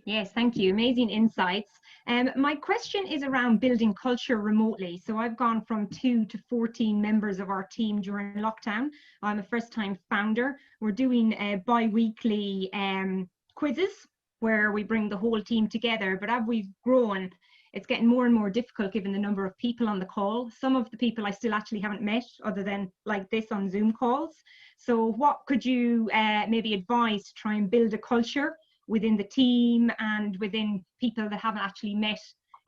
Yes, thank you. Amazing insights. My question is around building culture remotely. So I've gone from 2 to 14 members of our team during lockdown. I'm a first-time founder. We're doing bi-weekly quizzes where we bring the whole team together. But as we've grown, it's getting more and more difficult given the number of people on the call. Some of the people I still actually haven't met other than like this on Zoom calls. So what could you maybe advise to try and build a culture within the team and within people that haven't actually met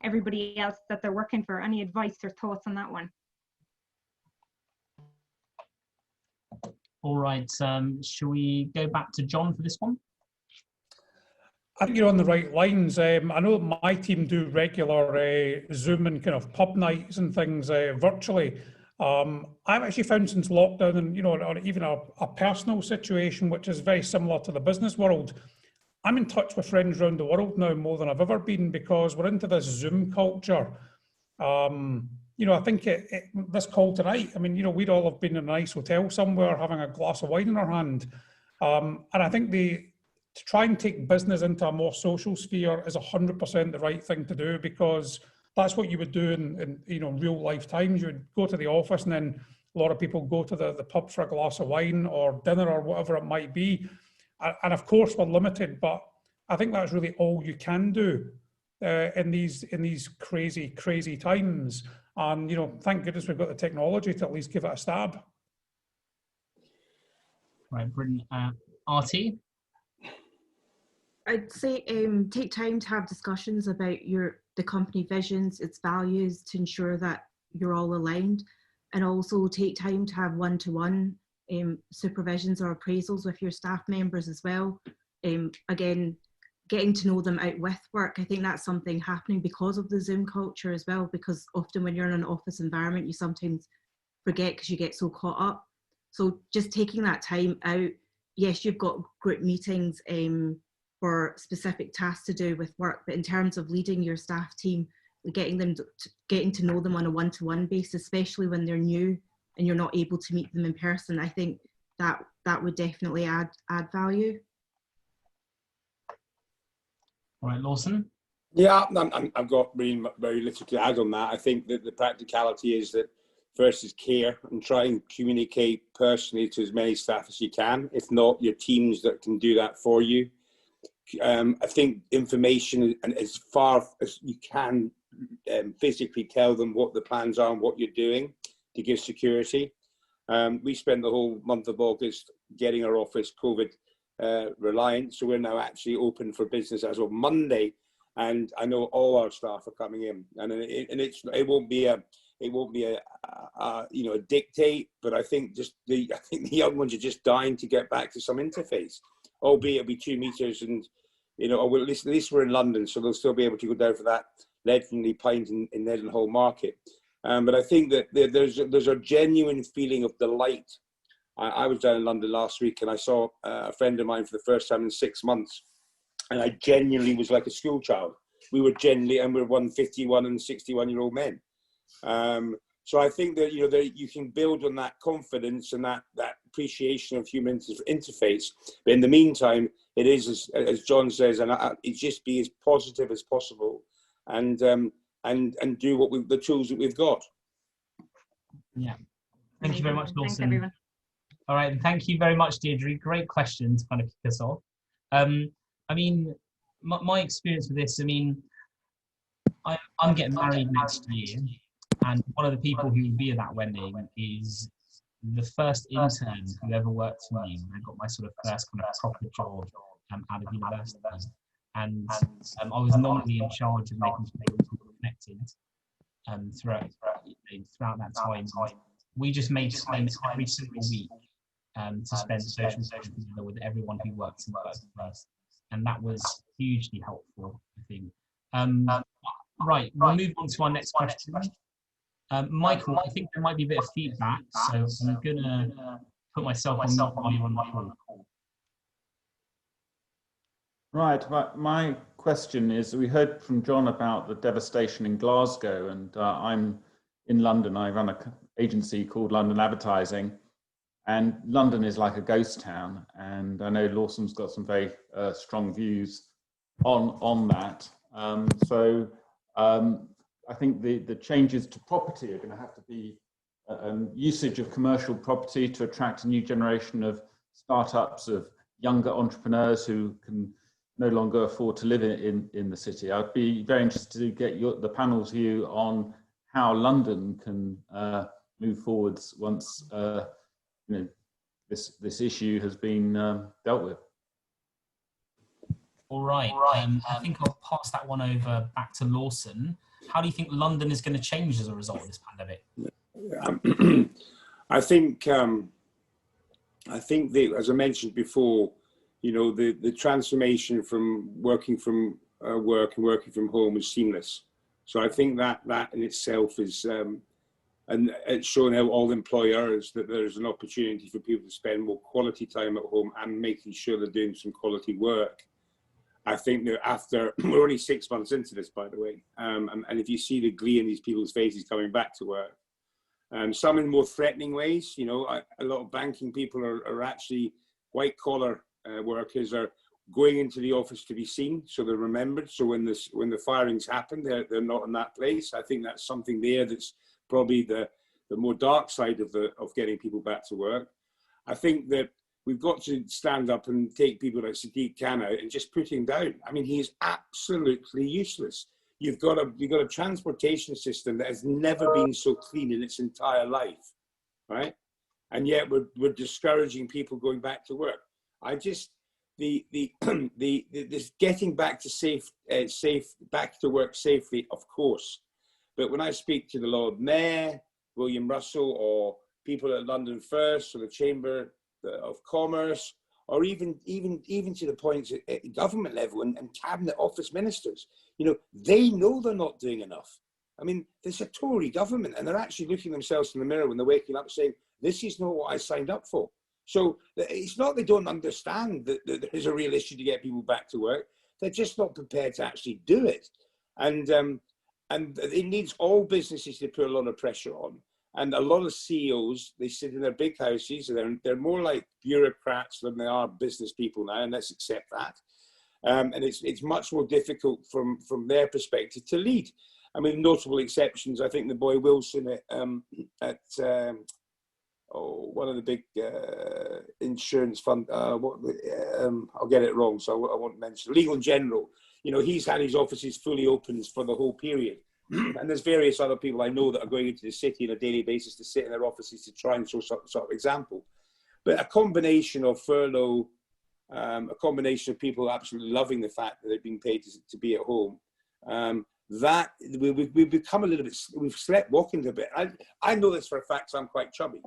everybody else that they're working for? Any advice or thoughts on that one? All right, shall we go back to John for this one? I think you're on the right lines. I know my team do regular Zoom and kind of pub nights and things virtually. I've actually found since lockdown, and even a personal situation which is very similar to the business world, I'm in touch with friends around the world now more than I've ever been, because we're into this Zoom culture. I think this call tonight, we'd all have been in a nice hotel somewhere having a glass of wine in our hand. And I think to try and take business into a more social sphere is 100% the right thing to do, because that's what you would do in real life times. You would go to the office and then a lot of people go to the pub for a glass of wine or dinner or whatever it might be. And of course we're limited, but I think that's really all you can do in these crazy times. And thank goodness we've got the technology to at least give it a stab. Right, brilliant. Artie? I'd say take time to have discussions about the company visions, its values, to ensure that you're all aligned, and also take time to have one-to-one supervisions or appraisals with your staff members as well. Again, getting to know them out with work. I think that's something happening because of the Zoom culture as well, because often when you're in an office environment, you sometimes forget because you get so caught up. So just taking that time out. Yes, you've got group meetings for specific tasks to do with work, but in terms of leading your staff team, getting to know them on a one-to-one basis, especially when they're new and you're not able to meet them in person, I think that would definitely add value. All right, Lawson? Yeah, I've got really very little to add on that. I think that the practicality is that first is care and try and communicate personally to as many staff as you can, if not your teams that can do that for you. I think information, and as far as you can physically tell them what the plans are and what you're doing to give security. We spent the whole month of August getting our office COVID reliant, so we're now actually open for business as of Monday, and I know all our staff are coming in, and it won't be a you know, a dictate, but I think the young ones are just dying to get back to some interface, albeit it'll be 2 meters, and you know, well, at least we're in London, so they'll still be able to go down for that legendary pint in Leadenhall Market. But I think that there's a genuine feeling of delight. I was down in London last week, and I saw a friend of mine for the first time in 6 months, and I genuinely was like a school child. We were genuinely, and we're 51 and 61-year-old men. So I think that, you know, that you can build on that confidence and that appreciation of human interface. But in the meantime, it is, as John says, and it just be as positive as possible, and do what the tools that we've got. Yeah. Thank you very much, Lawson. Thanks, everyone. All right, and thank you very much, Deirdre. Great question to kind of kick us off. I mean, my experience with this, I mean, I'm getting married next year, and one of the people who will be at that wedding is the first intern who ever worked for me. I got my sort of first kind of proper job out of university, and I was nominally in charge of making sure people were connected throughout that time. We just made time every single week to spend social together with everyone who works in the workplace, and that was hugely helpful, I think. Right, we'll move on to our next question. Michael, I think there might be a bit of feedback, so I'm gonna put myself on mute while you're on the call. Right, my question is, we heard from John about the devastation in Glasgow, and I'm in London. I run an agency called London Advertising, and London is like a ghost town, and I know Lawson's got some very strong views on that. I think the changes to property are going to have to be usage of commercial property to attract a new generation of startups, of younger entrepreneurs who can no longer afford to live in the city. I'd be very interested to get the panel's view on how London can move forwards once you know, this issue has been dealt with. All right, I think I'll pass that one over back to Lawson. How do you think London is going to change as a result of this pandemic? I think as I mentioned before, you know, the transformation from working from work and working from home is seamless. So I think that in itself is, and it's shown how all employers that there's an opportunity for people to spend more quality time at home and making sure they're doing some quality work. I think that after, we're only 6 months into this, by the way, and if you see the glee in these people's faces coming back to work, some in more threatening ways, you know, a lot of banking people are actually white collar workers are going into the office to be seen, so they're remembered. So when the firings happen, they're not in that place. I think that's something there that's probably the more dark side of getting people back to work. I think that we've got to stand up and take people like Sadiq Khan out and just put him down. I mean, he is absolutely useless. You've got a transportation system that has never been so clean in its entire life, right? And yet we're discouraging people going back to work. I just this getting back to back to work safely, of course. But when I speak to the Lord Mayor, William Russell, or people at London First, or the Chamber of Commerce, or even to the point at government level and cabinet office ministers, you know, they know they're not doing enough. I mean, there's a Tory government, and they're actually looking themselves in the mirror when they're waking up saying, this is not what I signed up for. So it's not they don't understand that there is a real issue to get people back to work. They're just not prepared to actually do it. And it needs all businesses to put a lot of pressure on. And a lot of CEOs, they sit in their big houses, and they're more like bureaucrats than they are business people now, and let's accept that. And it's much more difficult from their perspective to lead. I mean, notable exceptions, I think the boy Wilson at one of the big insurance fund, I'll get it wrong, so I won't mention, Legal & General. You know, he's had his offices fully open for the whole period. And there's various other people I know that are going into the city on a daily basis to sit in their offices to try and show some sort of example. But a combination of furlough, a combination of people absolutely loving the fact that they're being paid to be at home, that we've become a little bit, we've slept walking a bit. I know this for a fact, so I'm quite chubby.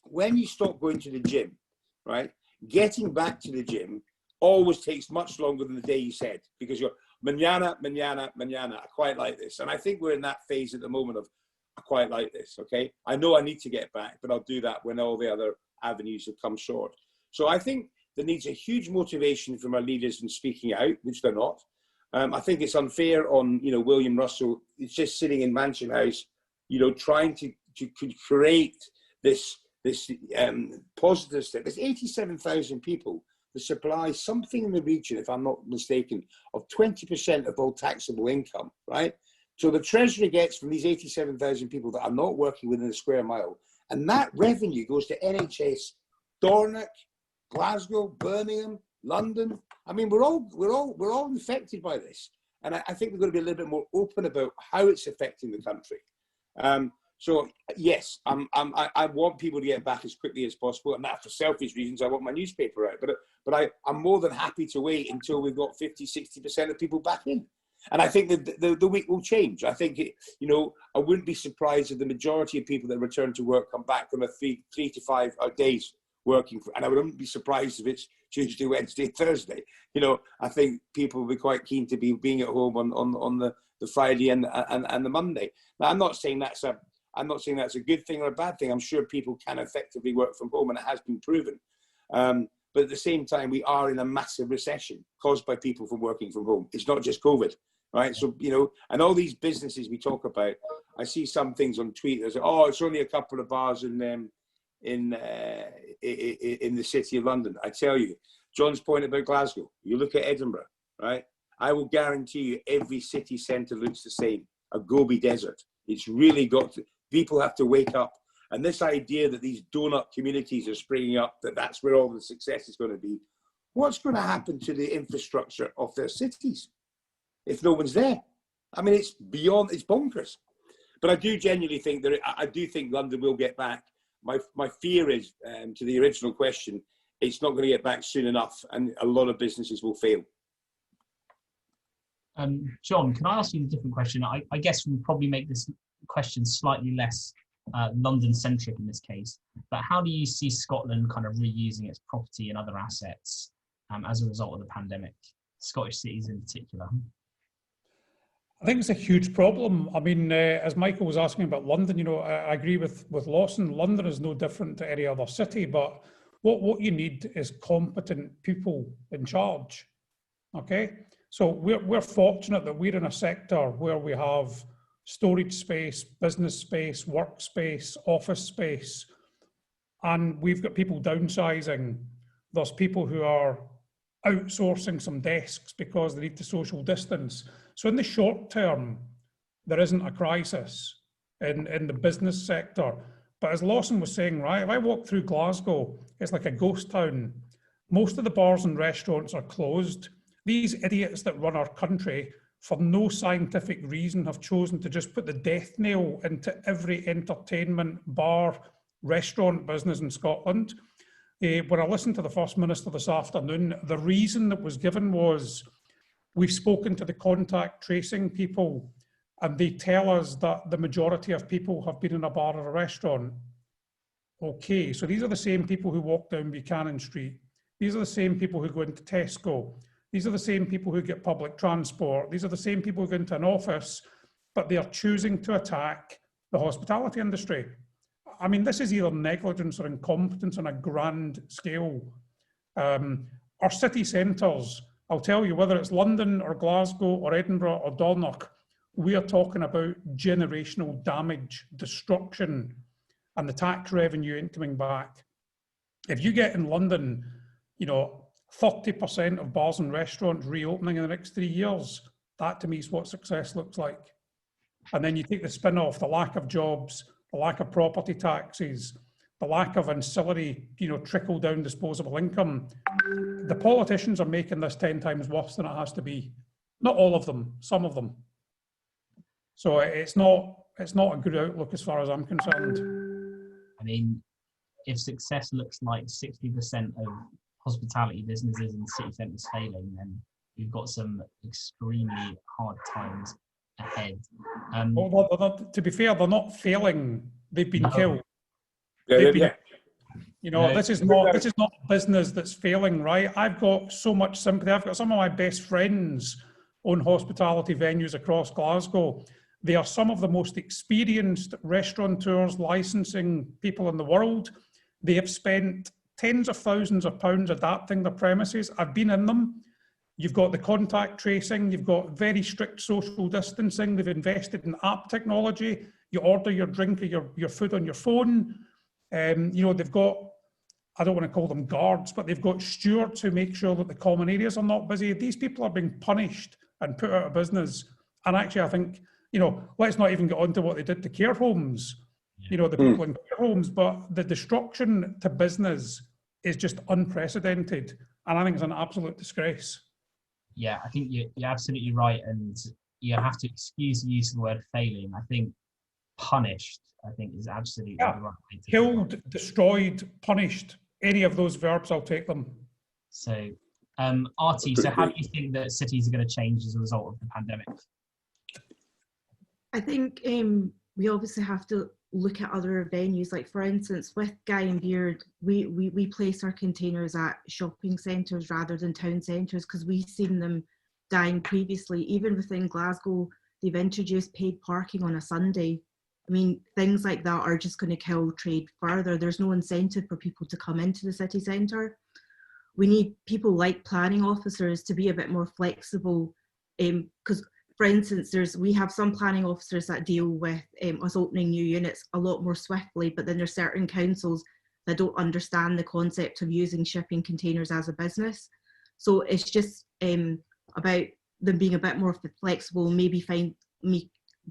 When you stop going to the gym, right, getting back to the gym always takes much longer than the day you said, because you're mañana, mañana, mañana. I quite like this. And I think we're in that phase at the moment of, I quite like this, okay? I know I need to get back, but I'll do that when all the other avenues have come short. So I think there needs a huge motivation from our leaders in speaking out, which they're not. I think it's unfair on, you know, William Russell. It's just sitting in Mansion House, you know, trying to create this positive step. There's 87,000 people that supply something in the region, if I'm not mistaken, of 20% of all taxable income, right? So the Treasury gets from these 87,000 people that are not working within a square mile, and that revenue goes to NHS, Dornoch, Glasgow, Birmingham, London. I mean, we're all affected by this, and I think we're going to be a little bit more open about how it's affecting the country. So yes, I want people to get back as quickly as possible, and not for selfish reasons. I want my newspaper out, but I'm more than happy to wait until we've got 50-60% of people back in. And I think that the week will change. I think, you know, I wouldn't be surprised if the majority of people that return to work come back from a three to 5 days working, and I wouldn't be surprised if it's Tuesday, Wednesday, Thursday. You know, I think people will be quite keen to be being at home on the Friday and the Monday. Now, I'm not saying that's a good thing or a bad thing. I'm sure people can effectively work from home, and it has been proven. But at the same time, we are in a massive recession caused by people from working from home. It's not just COVID, right? So, you know, and all these businesses we talk about, I see some things on Twitter say, oh, it's only a couple of bars in the city of London. I tell you, John's point about Glasgow, you look at Edinburgh, right? I will guarantee you every city centre looks the same, a Gobi desert. It's really got to, people have to wake up. And this idea that these donut communities are springing up, that's where all the success is going to be. What's going to happen to the infrastructure of their cities if no one's there? I mean, it's bonkers. But I do genuinely think I do think London will get back. My fear is, to the original question, it's not going to get back soon enough, and a lot of businesses will fail. John, can I ask you a different question? I guess we'll probably make this question slightly less London-centric in this case, but how do you see Scotland kind of reusing its property and other assets as a result of the pandemic, Scottish cities in particular? I think it's a huge problem. I mean, as Michael was asking about London, you know, I agree with Lawson. London is no different to any other city, but what you need is competent people in charge, okay? So we're fortunate that we're in a sector where we have storage space, business space, workspace, office space, and we've got people downsizing. There's people who are outsourcing some desks because they need to social distance. So in the short term, there isn't a crisis in the business sector. But as Lawson was saying, right, if I walk through Glasgow, it's like a ghost town. Most of the bars and restaurants are closed. These idiots that run our country, for no scientific reason, have chosen to just put the death knell into every entertainment, bar, restaurant business in Scotland. When I listened to the First Minister this afternoon, the reason that was given was, we've spoken to the contact tracing people, and they tell us that the majority of people have been in a bar or a restaurant. Okay, so these are the same people who walk down Buchanan Street. These are the same people who go into Tesco. These are the same people who get public transport. These are the same people who go into an office, but they are choosing to attack the hospitality industry. I mean, this is either negligence or incompetence on a grand scale. Our city centres, I'll tell you, whether it's London or Glasgow or Edinburgh or Dornoch, we are talking about generational damage, destruction, and the tax revenue ain't coming back. If you get in London, you know, 30% of bars and restaurants reopening in the next 3 years, that to me is what success looks like. And then you take the spin off, the lack of jobs, the lack of property taxes, the lack of ancillary, you know, trickle down disposable income. The politicians are making this 10 times worse than it has to be. Not all of them, some of them. So it's not a good outlook as far as I'm concerned. I mean, if success looks like 60% of hospitality businesses in city centres failing, then we've got some extremely hard times ahead. Well, to be fair, they're not failing. They've been killed. Yeah. You know, No. this is not a business that's failing, right? I've got so much sympathy. I've got some of my best friends own hospitality venues across Glasgow. They are some of the most experienced restaurateurs, licensing people in the world. They have spent tens of thousands of pounds adapting their premises. I've been in them. You've got the contact tracing, you've got very strict social distancing, they've invested in app technology, you order your drink or your food on your phone. You know, they've got, I don't want to call them guards, but they've got stewards who make sure that the common areas are not busy. These people are being punished and put out of business. And actually, I think, you know, let's not even get on to what they did to care homes, you know, the people in care homes, but the destruction to business is just unprecedented. And I think it's an absolute disgrace. Yeah, I think you're absolutely right. And you have to excuse the use of the word failing. I think punished, I think, is absolutely the right way to Killed, destroyed, punished, any of those verbs, I'll take them. So, Artie, so how do you think that cities are going to change as a result of the pandemic? I think we obviously have to look at other venues. Like, for instance, with Guy and Beard, we place our containers at shopping centres rather than town centres because we've seen them dying previously. Even within Glasgow, they've introduced paid parking on a Sunday. I mean, things like that are just going to kill trade further. There's no incentive for people to come into the city centre. We need people like planning officers to be a bit more flexible because, for instance, we have some planning officers that deal with us opening new units a lot more swiftly, but then there's certain councils that don't understand the concept of using shipping containers as a business. So it's just about them being a bit more flexible, maybe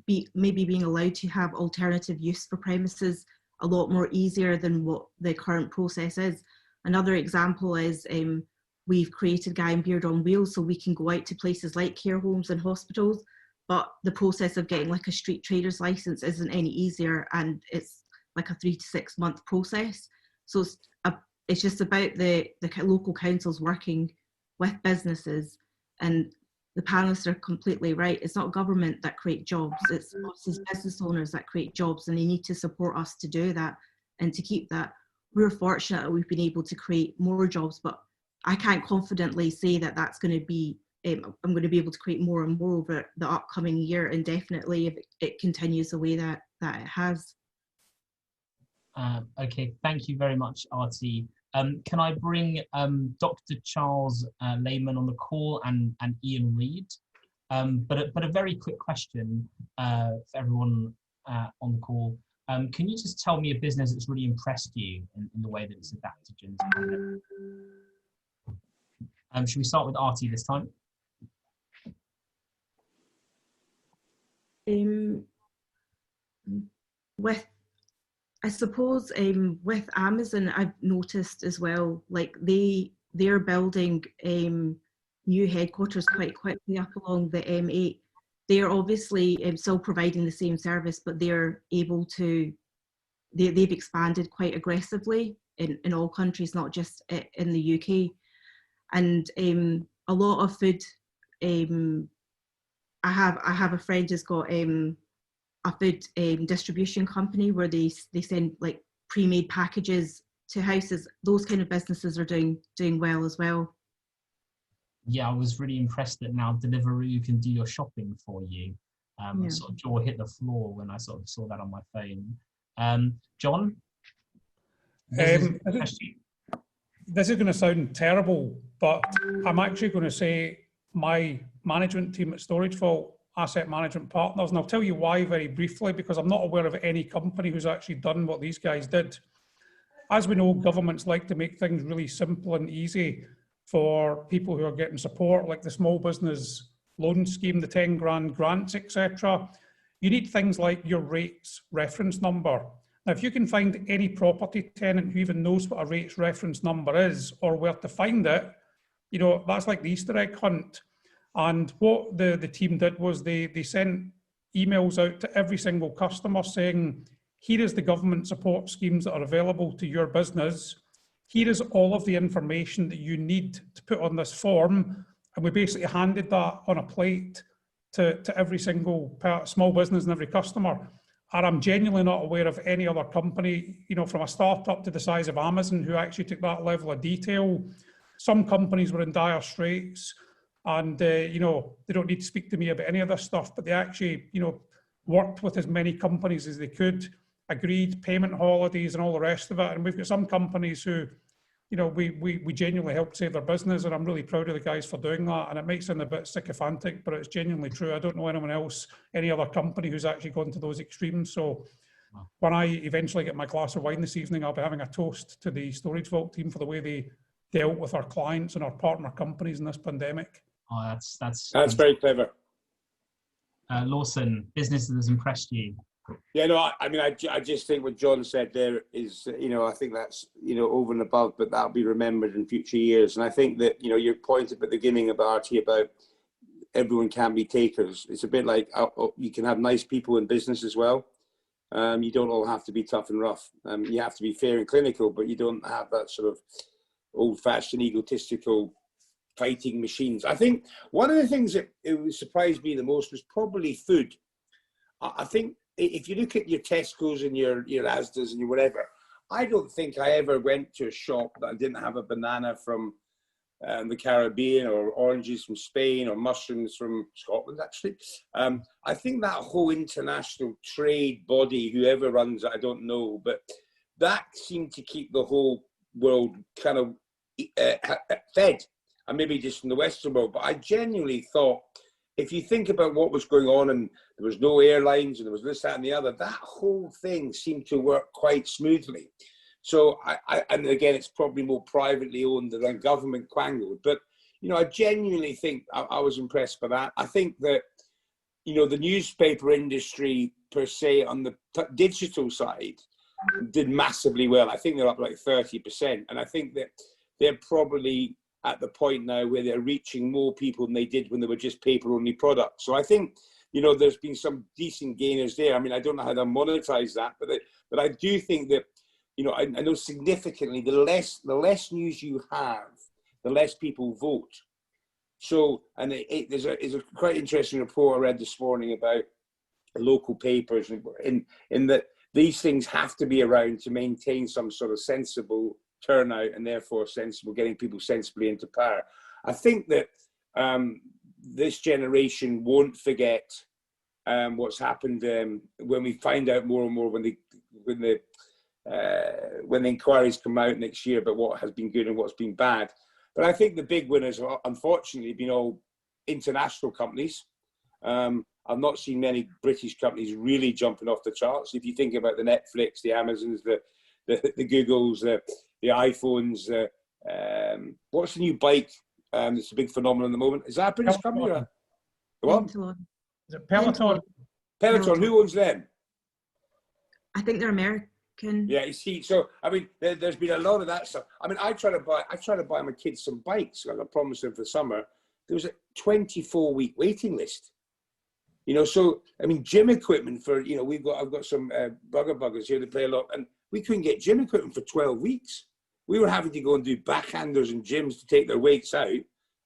being allowed to have alternative use for premises a lot more easier than what the current process is. Another example is we've created Guy and Beard on Wheels so we can go out to places like care homes and hospitals, but the process of getting like a street trader's license isn't any easier, and it's like a 3 to 6 month process. So it's just about the local councils working with businesses, and the panelists are completely right. It's not government that create jobs, it's us as business owners that create jobs, and they need to support us to do that and to keep that. We're fortunate that we've been able to create more jobs, but I can't confidently say that that's going to be, I'm going to be able to create more and more over the upcoming year, and definitely if it continues the way that it has. Okay, thank you very much, Artie. Can I bring Dr. Charles Lehman on the call and Ian Reid? But a very quick question for everyone on the call. Can you just tell me a business that's really impressed you in the way that it's adapted during this pandemic? Should we start with Artie this time? I suppose with Amazon, I've noticed as well, like they're building new headquarters quite quickly up along the M8. They're obviously still providing the same service, but they're able to, they've expanded quite aggressively in all countries, not just in the UK. And a lot of food, I have a friend who's got a food distribution company where they send like pre-made packages to houses. Those kind of businesses are doing well as well. Yeah, I was really impressed that now Deliveroo can do your shopping for you. Sort of jaw hit the floor when I sort of saw that on my phone. John? This is going to sound terrible, but I'm actually going to say my management team at Storageful Asset Management Partners, and I'll tell you why very briefly, because I'm not aware of any company who's actually done what these guys did. As we know, governments like to make things really simple and easy for people who are getting support, like the small business loan scheme, the 10 grand grants, etc. You need things like your rates reference number. Now, if you can find any property tenant who even knows what a rates reference number is or where to find it, you know, that's like the Easter egg hunt. And what the team did was they sent emails out to every single customer saying, here is the government support schemes that are available to your business. Here is all of the information that you need to put on this form, and we basically handed that on a plate to every single small business and every customer. And I'm genuinely not aware of any other company, you know, from a startup to the size of Amazon, who actually took that level of detail. Some companies were in dire straits, and you know, they don't need to speak to me about any of this stuff, but they actually, you know, worked with as many companies as they could, agreed payment holidays and all the rest of it. And we've got some companies who, you know, we genuinely helped save their business, and I'm really proud of the guys for doing that. And it might sound a bit sycophantic, but it's genuinely true. I don't know anyone else, any other company who's actually gone to those extremes. So when I eventually get my glass of wine this evening, I'll be having a toast to the Storage Vault team for the way they dealt with our clients and our partner companies in this pandemic. Oh, that's very clever. Lawson, business that has impressed you. Yeah, no, I mean, I just think what John said there is, you know, I think that's, you know, over and above, but that'll be remembered in future years. And I think that, you know, your point at the beginning of Artie about everyone can be takers. It's a bit like you can have nice people in business as well. You don't all have to be tough and rough. You have to be fair and clinical, but you don't have that sort of old-fashioned egotistical fighting machines. I think one of the things that it surprised me the most was probably food. I think if you look at your Tesco's and your Asda's and your whatever, I don't think I ever went to a shop that didn't have a banana from the Caribbean, or oranges from Spain, or mushrooms from Scotland, actually. I think that whole international trade body, whoever runs it, I don't know, but that seemed to keep the whole world kind of fed, and maybe just in the Western world. But I genuinely thought, if you think about what was going on, and there was no airlines, and there was this, that, and the other, that whole thing seemed to work quite smoothly. So and again, it's probably more privately owned than government quangled. But, you know, I genuinely think I was impressed by that. I think that, you know, the newspaper industry per se on the digital side did massively well. I think they're up like 30%. And I think that they're probably at the point now where they're reaching more people than they did when they were just paper-only products. So I think, you know, there's been some decent gainers there. I mean, I don't know how they'll monetize that, but I do think that, you know, I know significantly the less news you have, the less people vote. So, and there's a quite interesting report I read this morning about local papers in that these things have to be around to maintain some sort of sensible turnout, and therefore sensible, getting people sensibly into power. I think that this generation won't forget what's happened when we find out more and more when the inquiries come out next year about what has been good and what's been bad. But I think the big winners have unfortunately been all international companies. I've not seen many British companies really jumping off the charts. If you think about the Netflix, the Amazons, the Googles, the iPhones, what's the new bike? It's a big phenomenon at the moment. Is that a British company? Or what? Is it Peloton? Peloton. Who owns them? I think they're American. Yeah, you see. So I mean, there's been a lot of that stuff. I mean, I try to buy my kids some bikes. I promised them for the summer. There was a 24-week waiting list. You know, so I mean, gym equipment for, you know, I've got some buggers here that play a lot, and we couldn't get gym equipment for 12 weeks. We were having to go and do backhanders in gyms to take their weights out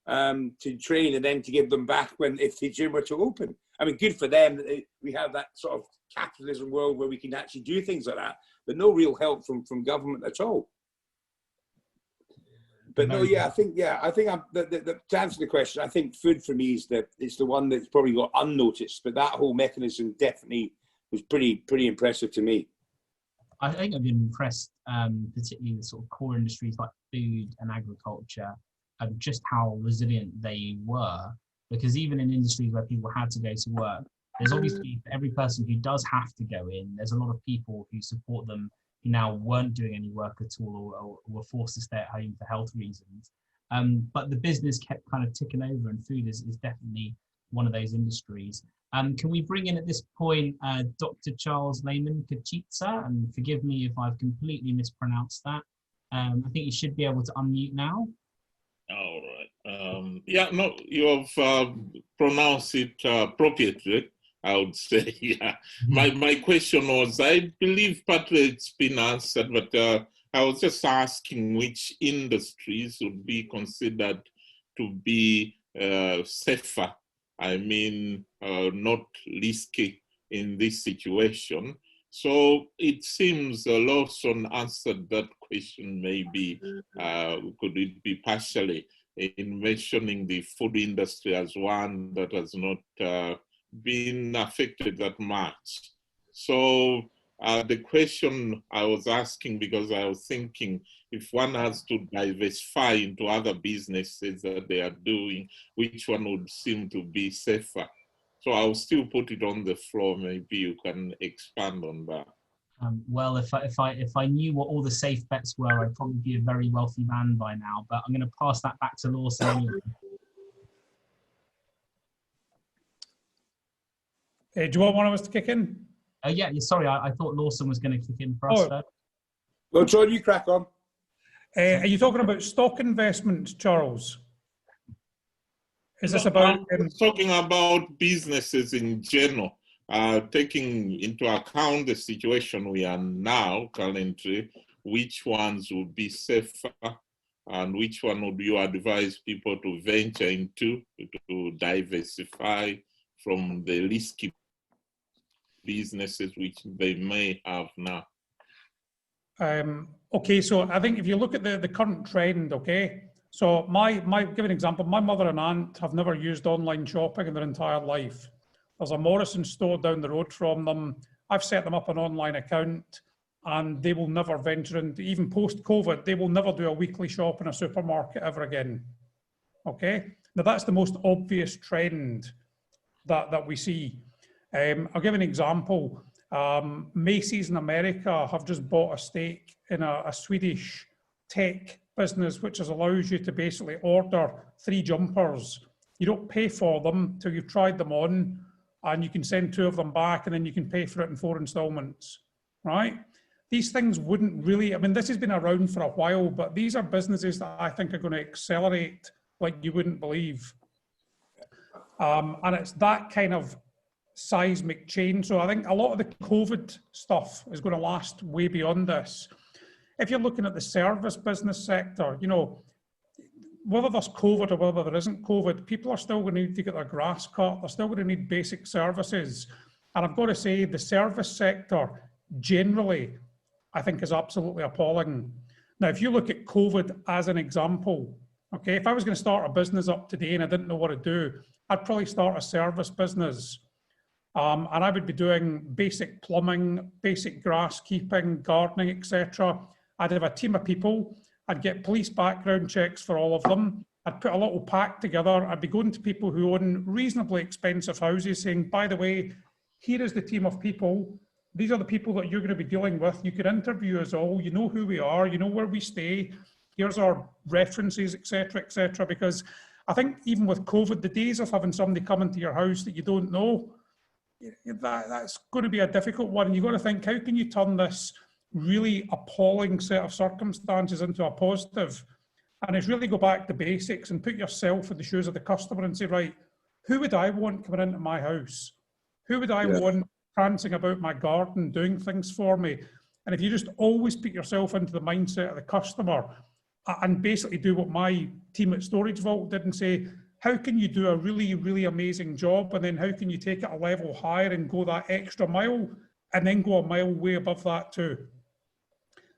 to train, and then to give them back if the gym were to open. I mean, good for them that we have that sort of capitalism world where we can actually do things like that, but no real help from government at all. But no, yeah, I think to answer the question, I think food for me is the one that's probably got unnoticed, but that whole mechanism definitely was pretty impressive to me. I think I've been impressed, particularly with sort of core industries like food and agriculture, just how resilient they were. Because even in industries where people had to go to work, there's obviously, for every person who does have to go in, there's a lot of people who support them who now weren't doing any work at all, or were forced to stay at home for health reasons. But the business kept kind of ticking over, and food is definitely one of those industries. Can we bring in at this point Dr. Charles Lehman Kachitsa, and forgive me if I've completely mispronounced that. I think you should be able to unmute now. All right. Yeah, no, you have pronounced it appropriately, I would say. Yeah. My question was, I believe partly it's been answered, but I was just asking which industries would be considered to be safer, I mean, not risky in this situation. So it seems Lawson answered that question, maybe could it be partially, in mentioning the food industry as one that has not been affected that much. So the question I was asking, because I was thinking, if one has to diversify into other businesses that they are doing, which one would seem to be safer? So I'll still put it on the floor. Maybe you can expand on that. Well, if I knew what all the safe bets were, I'd probably be a very wealthy man by now. But I'm going to pass that back to Lawson anyway. Do you want one of us to kick in? Yeah, sorry, I thought Lawson was going to kick in for us. Well, John, you crack on. Are you talking about stock investments, Charles? Is this about... I'm talking about businesses in general, taking into account the situation we are now currently, which ones would be safer and which one would you advise people to venture into to diversify from the risky businesses which they may have now? Okay, so I think if you look at the current trend, okay, so give an example, my mother and aunt have never used online shopping in their entire life. There's a Morrison store down the road from them. I've set them up an online account and they will never venture into, even post-COVID, they will never do a weekly shop in a supermarket ever again, okay? Now that's the most obvious trend that we see. I'll give an example. Macy's in America have just bought a stake in a Swedish tech business, which allows you to basically order 3 jumpers. You don't pay for them till you've tried them on, and you can send 2 of them back, and then you can pay for it in 4 installments, right? These things wouldn't really, I mean, this has been around for a while, but these are businesses that I think are going to accelerate like you wouldn't believe. And it's that kind of seismic change. So I think a lot of the COVID stuff is going to last way beyond this. If you're looking at the service business sector, you know, whether there's COVID or whether there isn't COVID, people are still going to need to get their grass cut. They're still going to need basic services. And I've got to say, the service sector generally, I think, is absolutely appalling. Now, if you look at COVID as an example, okay, if I was going to start a business up today and I didn't know what to do, I'd probably start a service business. And I would be doing basic plumbing, basic grass keeping, gardening, etc. I'd have a team of people. I'd get police background checks for all of them. I'd put a little pack together. I'd be going to people who own reasonably expensive houses saying, by the way, here is the team of people. These are the people that you're going to be dealing with. You can interview us all. You know who we are. You know where we stay. Here's our references, etc., etc. Because I think even with COVID, the days of having somebody come into your house that you don't know, that's going to be a difficult one. You've got to think, how can you turn this really appalling set of circumstances into a positive? And it's really go back to basics and put yourself in the shoes of the customer and say, right, who would I want coming into my house? Who would I want prancing about my garden, doing things for me? And if you just always put yourself into the mindset of the customer and basically do what my team at Storage Vault did and say, how can you do a really, really amazing job? And then how can you take it a level higher and go that extra mile and then go a mile way above that too?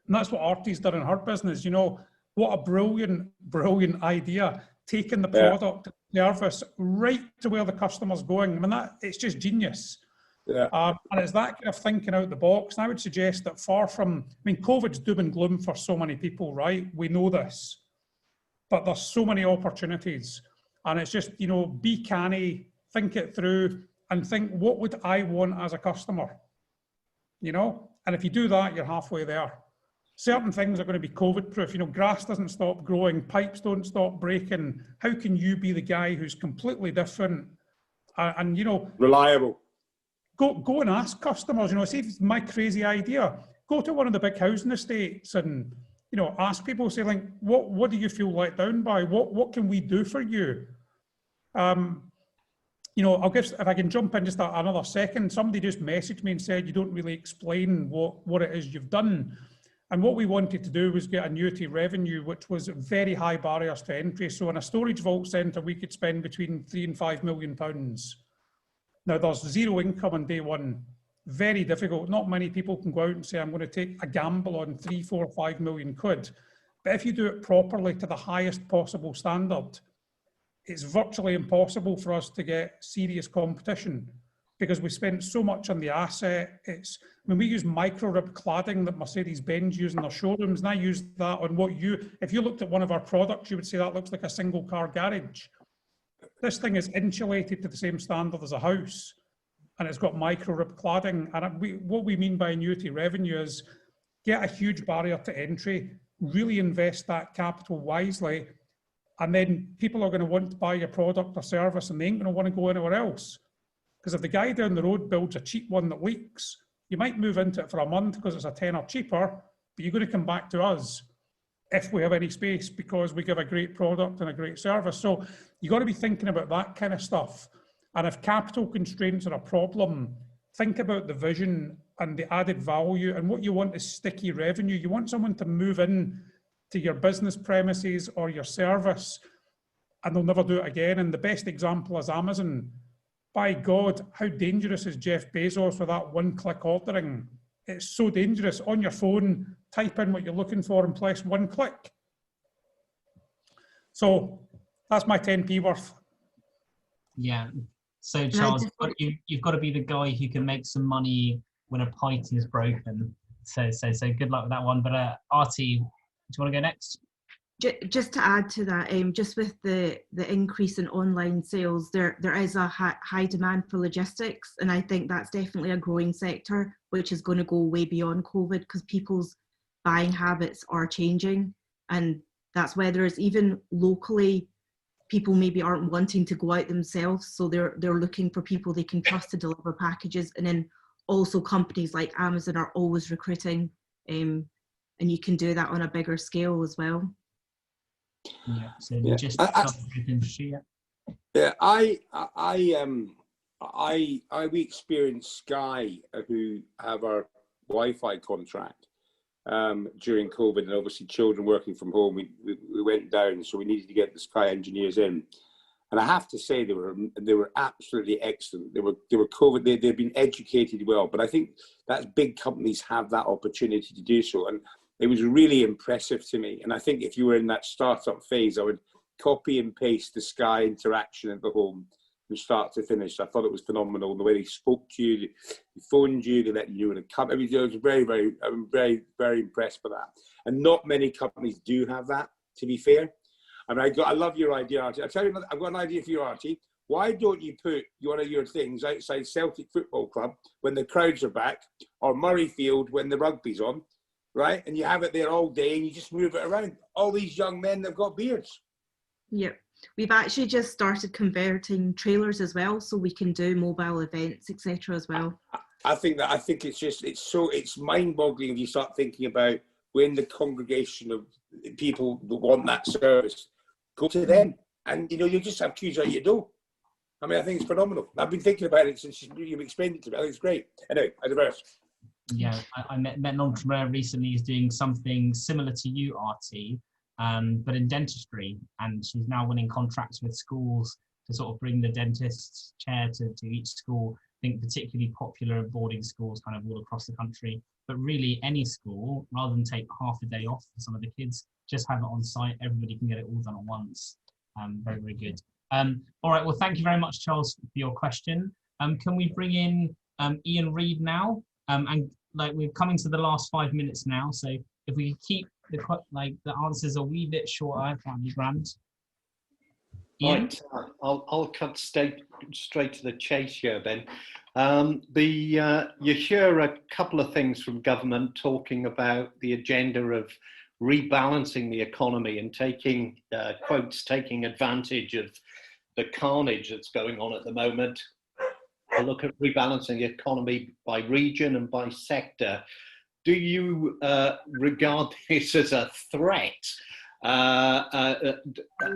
And that's what Artie's done in her business. You know, what a brilliant, brilliant idea, taking the product and service right to where the customer's going. I mean, it's just genius. Yeah. And it's that kind of thinking out the box. And I would suggest that far from, I mean, COVID's doom and gloom for so many people, right? We know this, but there's so many opportunities. And it's just, you know, be canny, think it through and think, what would I want as a customer? You know, and if you do that, you're halfway there. Certain things are going to be COVID proof. You know, grass doesn't stop growing, pipes don't stop breaking. How can you be the guy who's completely different and you know, reliable? Go and ask customers, you know, see if it's my crazy idea. Go to one of the big housing estates and, you know, ask people, say like, what do you feel let down by? What can we do for you? You know, if I can jump in just another second, somebody just messaged me and said, you don't really explain what it is you've done. And what we wanted to do was get annuity revenue, which was very high barriers to entry. So in a storage vault centre, we could spend between £3 and £5 million. Now there's zero income on day one. Very difficult. Not many people can go out and say, I'm going to take a gamble on 3, 4, 5 million quid. But if you do it properly to the highest possible standard, it's virtually impossible for us to get serious competition because we spent so much on the asset. We use micro rib cladding that Mercedes-Benz use in their showrooms, and I use that on if you looked at one of our products, you would say that looks like a single car garage. This thing is insulated to the same standard as a house, and it's got micro rib cladding. And what we mean by annuity revenue is get a huge barrier to entry, really invest that capital wisely, and then people are going to want to buy your product or service and they ain't going to want to go anywhere else. Because if the guy down the road builds a cheap one that leaks, you might move into it for a month because it's a tenner cheaper, but you're going to come back to us if we have any space because we give a great product and a great service. So you've got to be thinking about that kind of stuff. And if capital constraints are a problem, think about the vision and the added value. And what you want is sticky revenue. You want someone to move in to your business premises or your service and they'll never do it again. And the best example is Amazon. By God, how dangerous is Jeff Bezos with that one-click ordering? It's so dangerous. On your phone, type in what you're looking for and press one click. So that's my 10p worth. Yeah. So Charles, you've got to be the guy who can make some money when a pipe is broken. So good luck with that one. But Artie, do you want to go next? Just to add to that, just with the increase in online sales, there is a high demand for logistics, and I think that's definitely a growing sector, which is going to go way beyond COVID because people's buying habits are changing, and that's why there's even locally people maybe aren't wanting to go out themselves, so they're looking for people they can trust to deliver packages, and then also companies like Amazon are always recruiting, and you can do that on a bigger scale as well. Yeah, so just industry. We experienced Sky, who have our Wi-Fi contract during COVID, and obviously children working from home. We went down, so we needed to get the Sky engineers in, and I have to say they were absolutely excellent. They were COVID. They've been educated well, but I think that big companies have that opportunity to do so, and it was really impressive to me. And I think if you were in that startup phase, I would copy and paste the Sky interaction at the home from start to finish. I thought it was phenomenal. The way they spoke to you, they phoned you, they let you know to come. I mean, I was very impressed by that. And not many companies do have that, to be fair. I mean, I love your idea, Artie. I'll tell you, I've got an idea for you, Artie. Why don't you put one of your things outside Celtic Football Club when the crowds are back, or Murrayfield when the rugby's on? Right, and you have it there all day and you just move it around. All these young men, they've got beards. Yep, we've actually just started converting trailers as well, so we can do mobile events, etc. as well. I think it's mind-boggling if you start thinking about when the congregation of people that want that service go to them, and you just have queues out your door. I mean, I think it's phenomenal. I've been thinking about it since you've explained it to me. I think it's great. Anyway, I diverse. Yeah, I met an entrepreneur recently who's doing something similar to you, Artie, but in dentistry, and she's now winning contracts with schools to sort of bring the dentist's chair to each school. I think particularly popular boarding schools kind of all across the country, but really any school, rather than take half a day off for some of the kids, just have it on site. Everybody can get it all done at once. Very, very good. All right, well, thank you very much, Charles, for your question. Can we bring in Ian Reid now? And we're coming to the last 5 minutes now, so if we keep the answers a wee bit shorter, that'd be grand. Ian? Right, I'll cut straight to the chase here then. You hear a couple of things from government talking about the agenda of rebalancing the economy and taking advantage of the carnage that's going on at the moment. I look at rebalancing the economy by region and by sector. Do you regard this as a threat?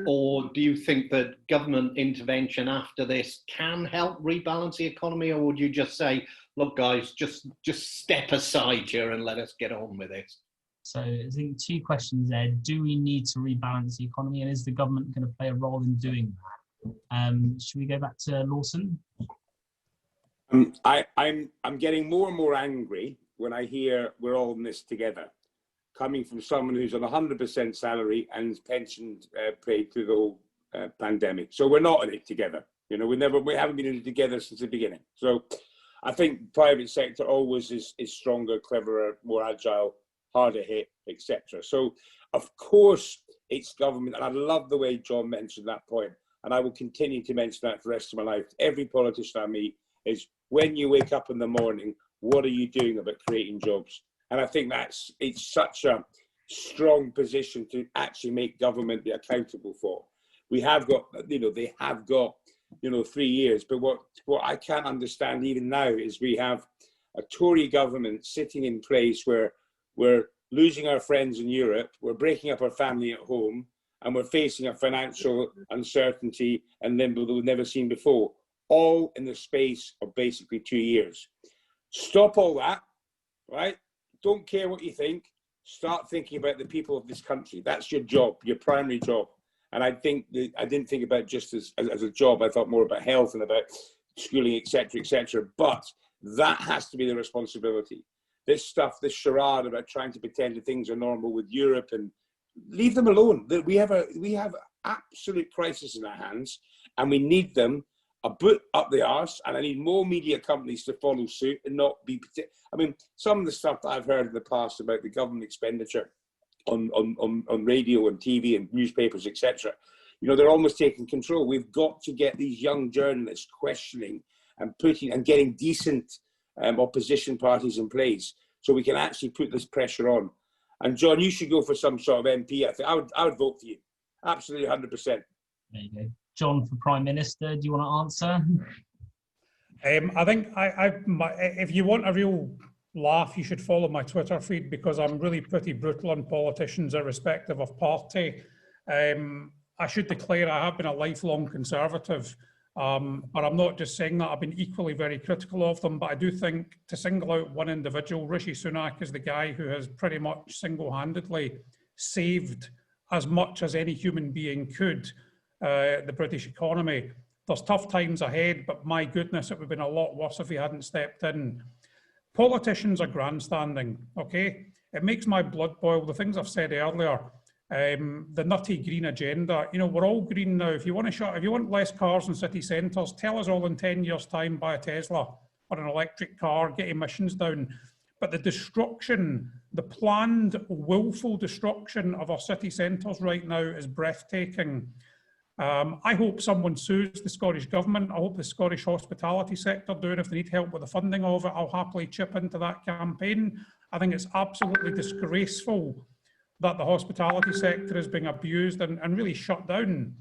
Or do you think that government intervention after this can help rebalance the economy? Or would you just say, look, guys, just step aside here and let us get on with this? So I think two questions there. Do we need to rebalance the economy, and is the government going to play a role in doing that? Should we go back to Lawson? I'm getting more and more angry when I hear we're all in this together, coming from someone who's on 100% salary and pension paid through the whole pandemic. So we're not in it together. You know, we haven't been in it together since the beginning. So I think private sector always is stronger, cleverer, more agile, harder hit, etc. So of course it's government, and I love the way John mentioned that point, and I will continue to mention that for the rest of my life. Every politician I meet is, when you wake up in the morning, what are you doing about creating jobs? And I think it's such a strong position to actually make government be accountable for. We have got, they have got, 3 years. But what I can't understand even now is we have a Tory government sitting in place where we're losing our friends in Europe, we're breaking up our family at home, and we're facing a financial uncertainty and limbo that we've never seen before, all in the space of basically 2 years. Stop all that, right? Don't care what you think. Start thinking about the people of this country. That's your job, your primary job. And I think that I didn't think about just as a job. I thought more about health and about schooling, etc., etc. But that has to be the responsibility. This stuff, this charade about trying to pretend that things are normal with Europe, and leave them alone. We have absolute crisis in our hands, and we need them a bit up the arse, and I need more media companies to follow suit and not be. I mean, some of the stuff that I've heard in the past about the government expenditure on radio and TV and newspapers, etc. They're almost taking control. We've got to get these young journalists questioning and getting decent opposition parties in place, so we can actually put this pressure on. And John, you should go for some sort of MP. I think I would vote for you. Absolutely, 100%. There you go. John, for Prime Minister, do you want to answer? I think if you want a real laugh, you should follow my Twitter feed, because I'm really pretty brutal on politicians irrespective of party. I should declare I have been a lifelong Conservative, but I'm not just saying that. I've been equally very critical of them, but I do think, to single out one individual, Rishi Sunak is the guy who has pretty much single-handedly saved as much as any human being could the British economy. There's tough times ahead, but my goodness, it would have been a lot worse if he hadn't stepped in. Politicians are grandstanding, okay? It makes my blood boil. The things I've said earlier, the nutty green agenda, we're all green now. If you want less cars in city centres, tell us all in 10 years' time, buy a Tesla or an electric car, get emissions down. But the destruction, the planned, willful destruction of our city centres right now is breathtaking. I hope someone sues the Scottish Government. I hope the Scottish hospitality sector do it. If they need help with the funding of it, I'll happily chip into that campaign. I think it's absolutely disgraceful that the hospitality sector is being abused and really shut down.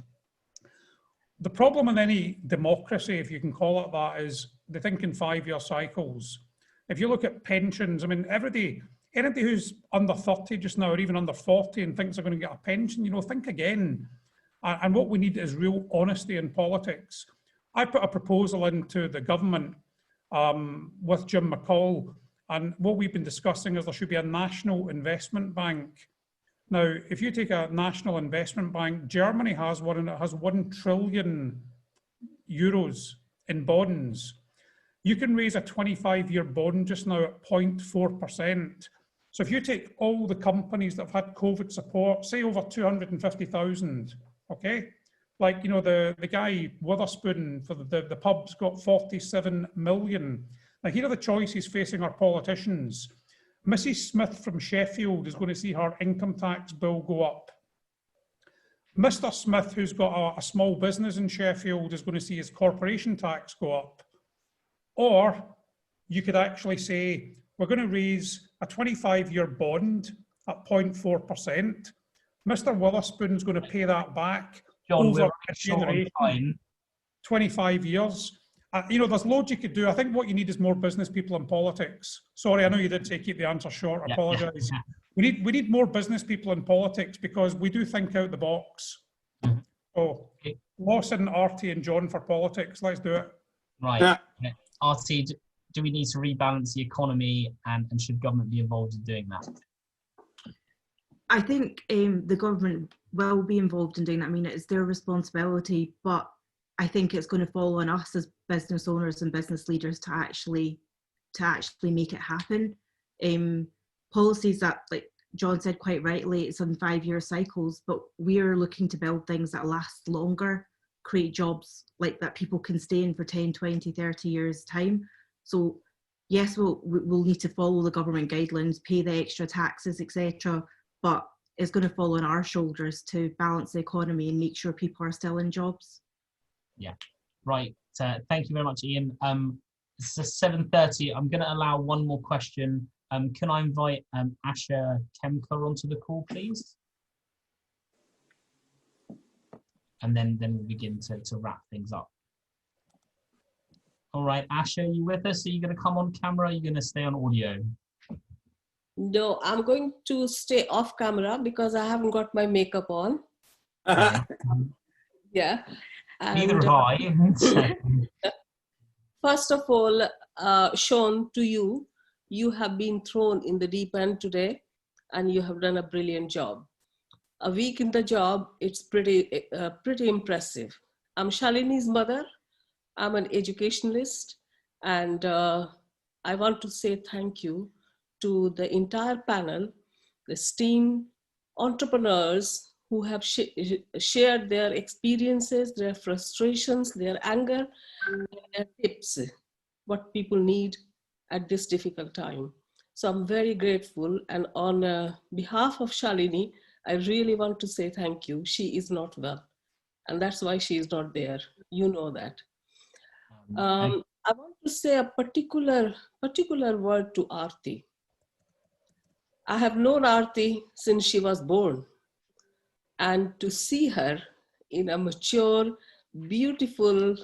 The problem in any democracy, if you can call it that, is they think in 5-year cycles. If you look at pensions, I mean, anybody who's under 30 just now, or even under 40 and thinks they're going to get a pension, think again. And what we need is real honesty in politics. I put a proposal into the government with Jim McCall, and what we've been discussing is there should be a national investment bank. Now, if you take a national investment bank, Germany has one, and it has 1 trillion euros in bonds. You can raise a 25-year bond just now at 0.4%. So if you take all the companies that have had COVID support, say over 250,000, okay? Like, the guy Witherspoon for the pub's got 47 million. Now, here are the choices facing our politicians. Mrs. Smith from Sheffield is going to see her income tax bill go up. Mr. Smith, who's got a small business in Sheffield, is going to see his corporation tax go up. Or you could actually say, we're going to raise a 25-year bond at 0.4%. Mr. Witherspoon's going to pay that back over a generation, 25 years. There's loads you could do. I think what you need is more business people in politics. Sorry, I know you did say keep the answer short. I apologise. We need more business people in politics, because we do think out the box. So, Lawson, Artie and John for politics. Let's do it. Right. Artie, do we need to rebalance the economy, and should government be involved in doing that? I think the government will be involved in doing that. I mean, it's their responsibility, but I think it's going to fall on us as business owners and business leaders to actually make it happen. Policies that, like John said quite rightly, it's on 5-year cycles, but we're looking to build things that last longer, create jobs like that people can stay in for 10, 20, 30 years time. So yes, we'll need to follow the government guidelines, pay the extra taxes, etc. But it's going to fall on our shoulders to balance the economy and make sure people are still in jobs. Yeah, right. Thank you very much, Ian. It's 7:30. I'm going to allow one more question. Can I invite Shalini Khemka onto the call, please? And then we'll begin to wrap things up. All right, Asha, are you with us? Are you going to come on camera? Or are you going to stay on audio? No, I'm going to stay off camera because I haven't got my makeup on. Yeah. Neither have I. First of all, Sean, to you, you have been thrown in the deep end today and you have done a brilliant job. A week in the job, it's pretty impressive. I'm Shalini's mother. I'm an educationalist, and I want to say thank you to the entire panel, the STEAM entrepreneurs who have shared their experiences, their frustrations, their anger, and their tips, what people need at this difficult time. So I'm very grateful, and on behalf of Shalini, I really want to say thank you. She is not well, and that's why she is not there. You know that. I want to say a particular word to Arti. I have known Arti since she was born, and to see her in a mature, beautiful,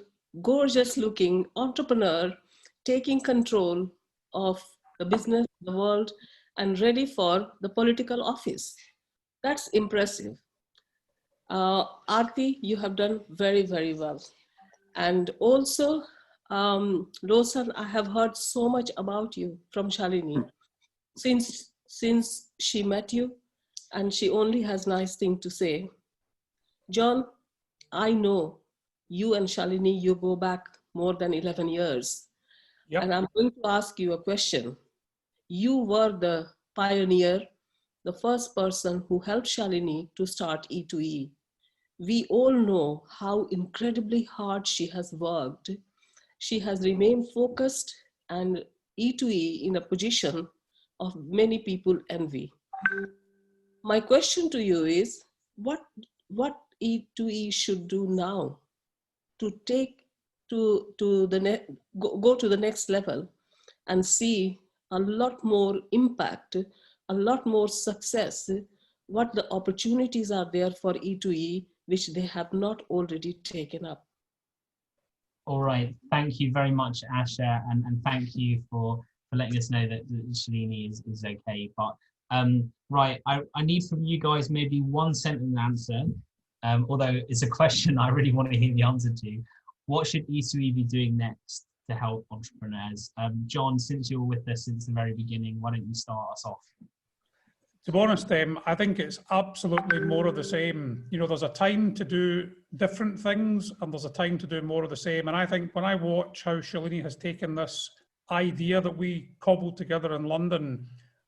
gorgeous looking entrepreneur taking control of the business, the world, and ready for the political office. That's impressive. Arti, you have done very, very well. And also, Lawson, I have heard so much about you from Shalini since she met you, and she only has nice things to say. John, I know you and Shalini, you go back more than 11 years. Yep. And I'm going to ask you a question. You were the pioneer, the first person who helped Shalini to start E2E. We all know how incredibly hard she has worked. She has remained focused, and E2E in a position of many people envy. My question to you is, what E2E should do now to go to the next level and see a lot more impact, a lot more success, what the opportunities are there for E2E, which they have not already taken up. All right, thank you very much, Asha, and thank you for letting us know that Shalini is okay. But right, I need from you guys maybe one sentence answer, although it's a question I really want to hear the answer to. What should E2E be doing next to help entrepreneurs? John, since you're with us since the very beginning, why don't you start us off? To be honest, I think it's absolutely more of the same. You know, there's a time to do different things and there's a time to do more of the same. And I think when I watch how Shalini has taken this idea that we cobbled together in London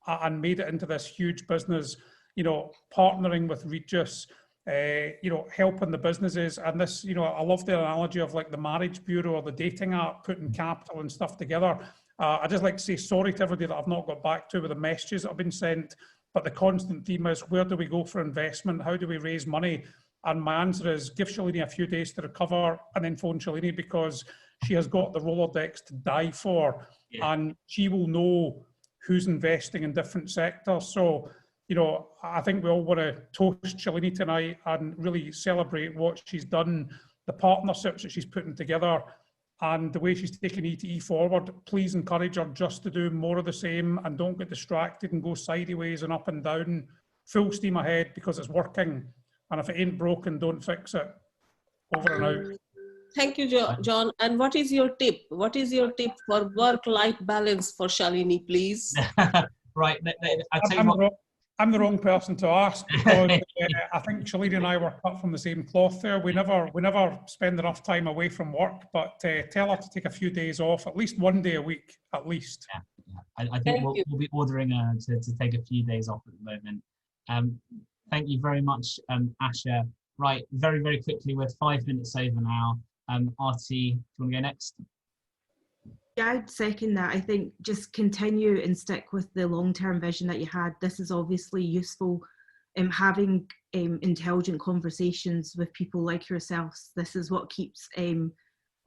and made it into this huge business, you know, partnering with Regus, you know, helping the businesses, and this, you know, I love the analogy of like the marriage bureau or the dating app, putting capital and stuff together. I just like to say sorry to everybody that I've not got back to with the messages that have been sent. But the constant theme is, where do we go for investment? How do we raise money? And my answer is, give Shalini a few days to recover and then phone Shalini, because she has got the Rolodex to die for. Yeah. And she will know who's investing in different sectors. So, you know, I think we all want to toast Shalini tonight and really celebrate what she's done, the partnerships that she's putting together, and the way she's taking E2E forward. Please encourage her just to do more of the same and don't get distracted and go sideways and up and down. Full steam ahead, because it's working. And if it ain't broken, don't fix it. Over and out. Thank you, John. And what is your tip? What is your tip for work-life balance for Shalini, please? Right. I'll tell you what. I'm the wrong person to ask because I think Shalini and I were cut from the same cloth there. We never spend enough time away from work, but tell her to take a few days off, at least one day a week, at least. Yeah. I think we'll be ordering her to take a few days off at the moment. Thank you very much, Asha. Right, very, very quickly, we're 5 minutes over now. Artie, do you want to go next? Yeah, I'd second that. I think just continue and stick with the long-term vision that you had. This is obviously useful. Having intelligent conversations with people like yourselves. This is what keeps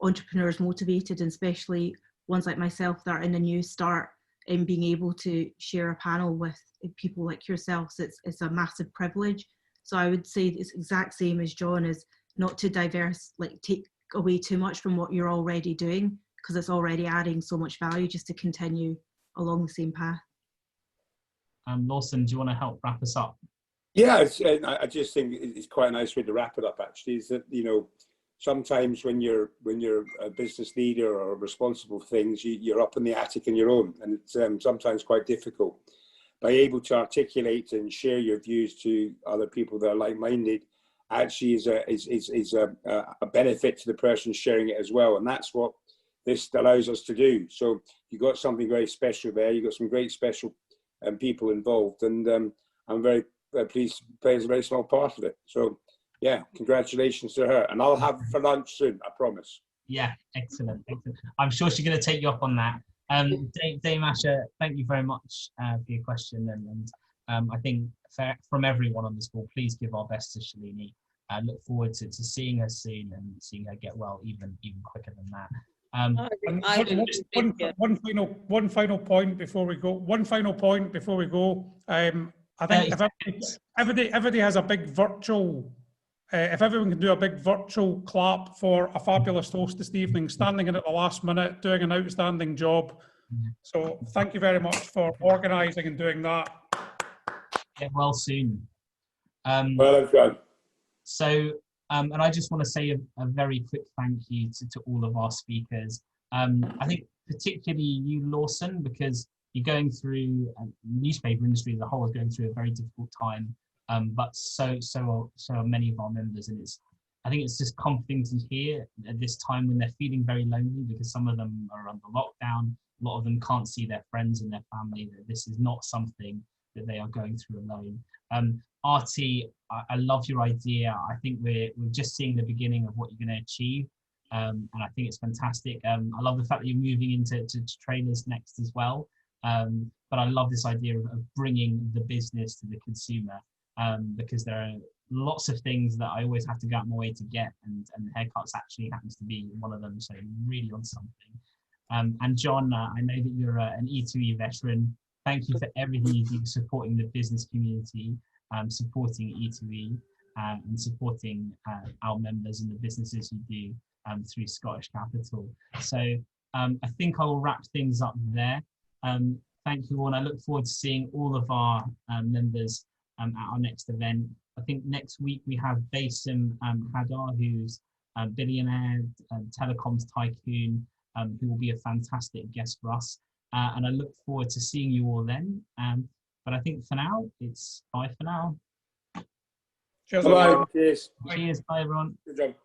entrepreneurs motivated, and especially ones like myself that are in a new start, and being able to share a panel with people like yourselves. It's a massive privilege. So I would say it's exact same as John, is not to take away too much from what you're already doing, because it's already adding so much value, just to continue along the same path. Lawson, do you want to help wrap us up? Yeah, I just think it's quite a nice way to wrap it up, actually, is that, you know, sometimes when you're a business leader or responsible for things, you're up in the attic on your own, and it's sometimes quite difficult. By able to articulate and share your views to other people that are like-minded, actually is a benefit to the person sharing it as well, and that's what this allows us to do. So you've got something very special there. You've got some great special people involved, and I'm very pleased to play as a very small part of it. So yeah, congratulations to her, and I'll have for lunch soon, I promise. Yeah, excellent. I'm sure she's going to take you up on that. Dame Asha, thank you very much for your question, and I think from everyone on this call, please give our best to Shalini. Look forward to seeing her soon and seeing her get well even quicker than that. One final point before we go. I think if everybody has a big virtual, if everyone can do a big virtual clap for a fabulous host this evening, standing in at the last minute, doing an outstanding job. So thank you very much for organising and doing that. Get well soon. Well done. So, and I just want to say a very quick thank you to all of our speakers. I think particularly you, Lawson, because you're going through, newspaper industry as a whole is going through a very difficult time, but so are many of our members, and I think it's just comforting to hear at this time when they're feeling very lonely, because some of them are under lockdown, a lot of them can't see their friends and their family, that this is not something that they are going through alone. Artie, I love your idea. I think we're just seeing the beginning of what you're going to achieve, and I think it's fantastic. I love the fact that you're moving into trailers next as well, but I love this idea of bringing the business to the consumer, because there are lots of things that I always have to go out of my way to get, and haircuts actually happens to be one of them, so really on something. And John, I know that you're an E2E veteran. Thank you for everything you do supporting the business community, supporting E2E, and supporting our members and the businesses you do through Scottish Capital. So I think I will wrap things up there. Thank you all, and I look forward to seeing all of our members at our next event. I think next week we have Basim Hadar, who's a billionaire, telecoms tycoon, who will be a fantastic guest for us. And I look forward to seeing you all then. But I think for now, it's bye for now. Cheers. Bye. Cheers. Cheers. Bye, everyone. Good job.